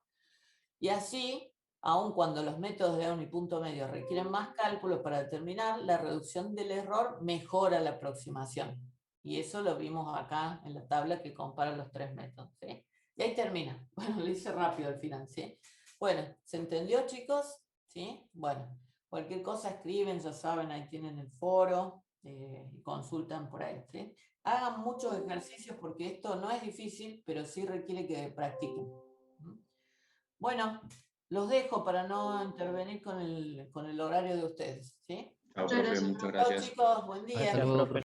y así, aun cuando los métodos de EON y punto medio requieren más cálculos para determinar, la reducción del error mejora la aproximación. Y eso lo vimos acá en la tabla que compara los tres métodos, ¿sí? Y ahí termina. Bueno, lo hice rápido al final, ¿sí? Bueno, ¿se entendió, chicos? ¿Sí? Bueno, cualquier cosa escriben, ya saben, ahí tienen el foro, y consultan por ahí, ¿sí? Hagan muchos ejercicios porque esto no es difícil, pero sí requiere que practiquen. Bueno, los dejo para no intervenir con el horario de ustedes, ¿sí? Chao, Muchas profe, gracias. muchas Chao, gracias. chicos, buen día. Hasta luego, profe.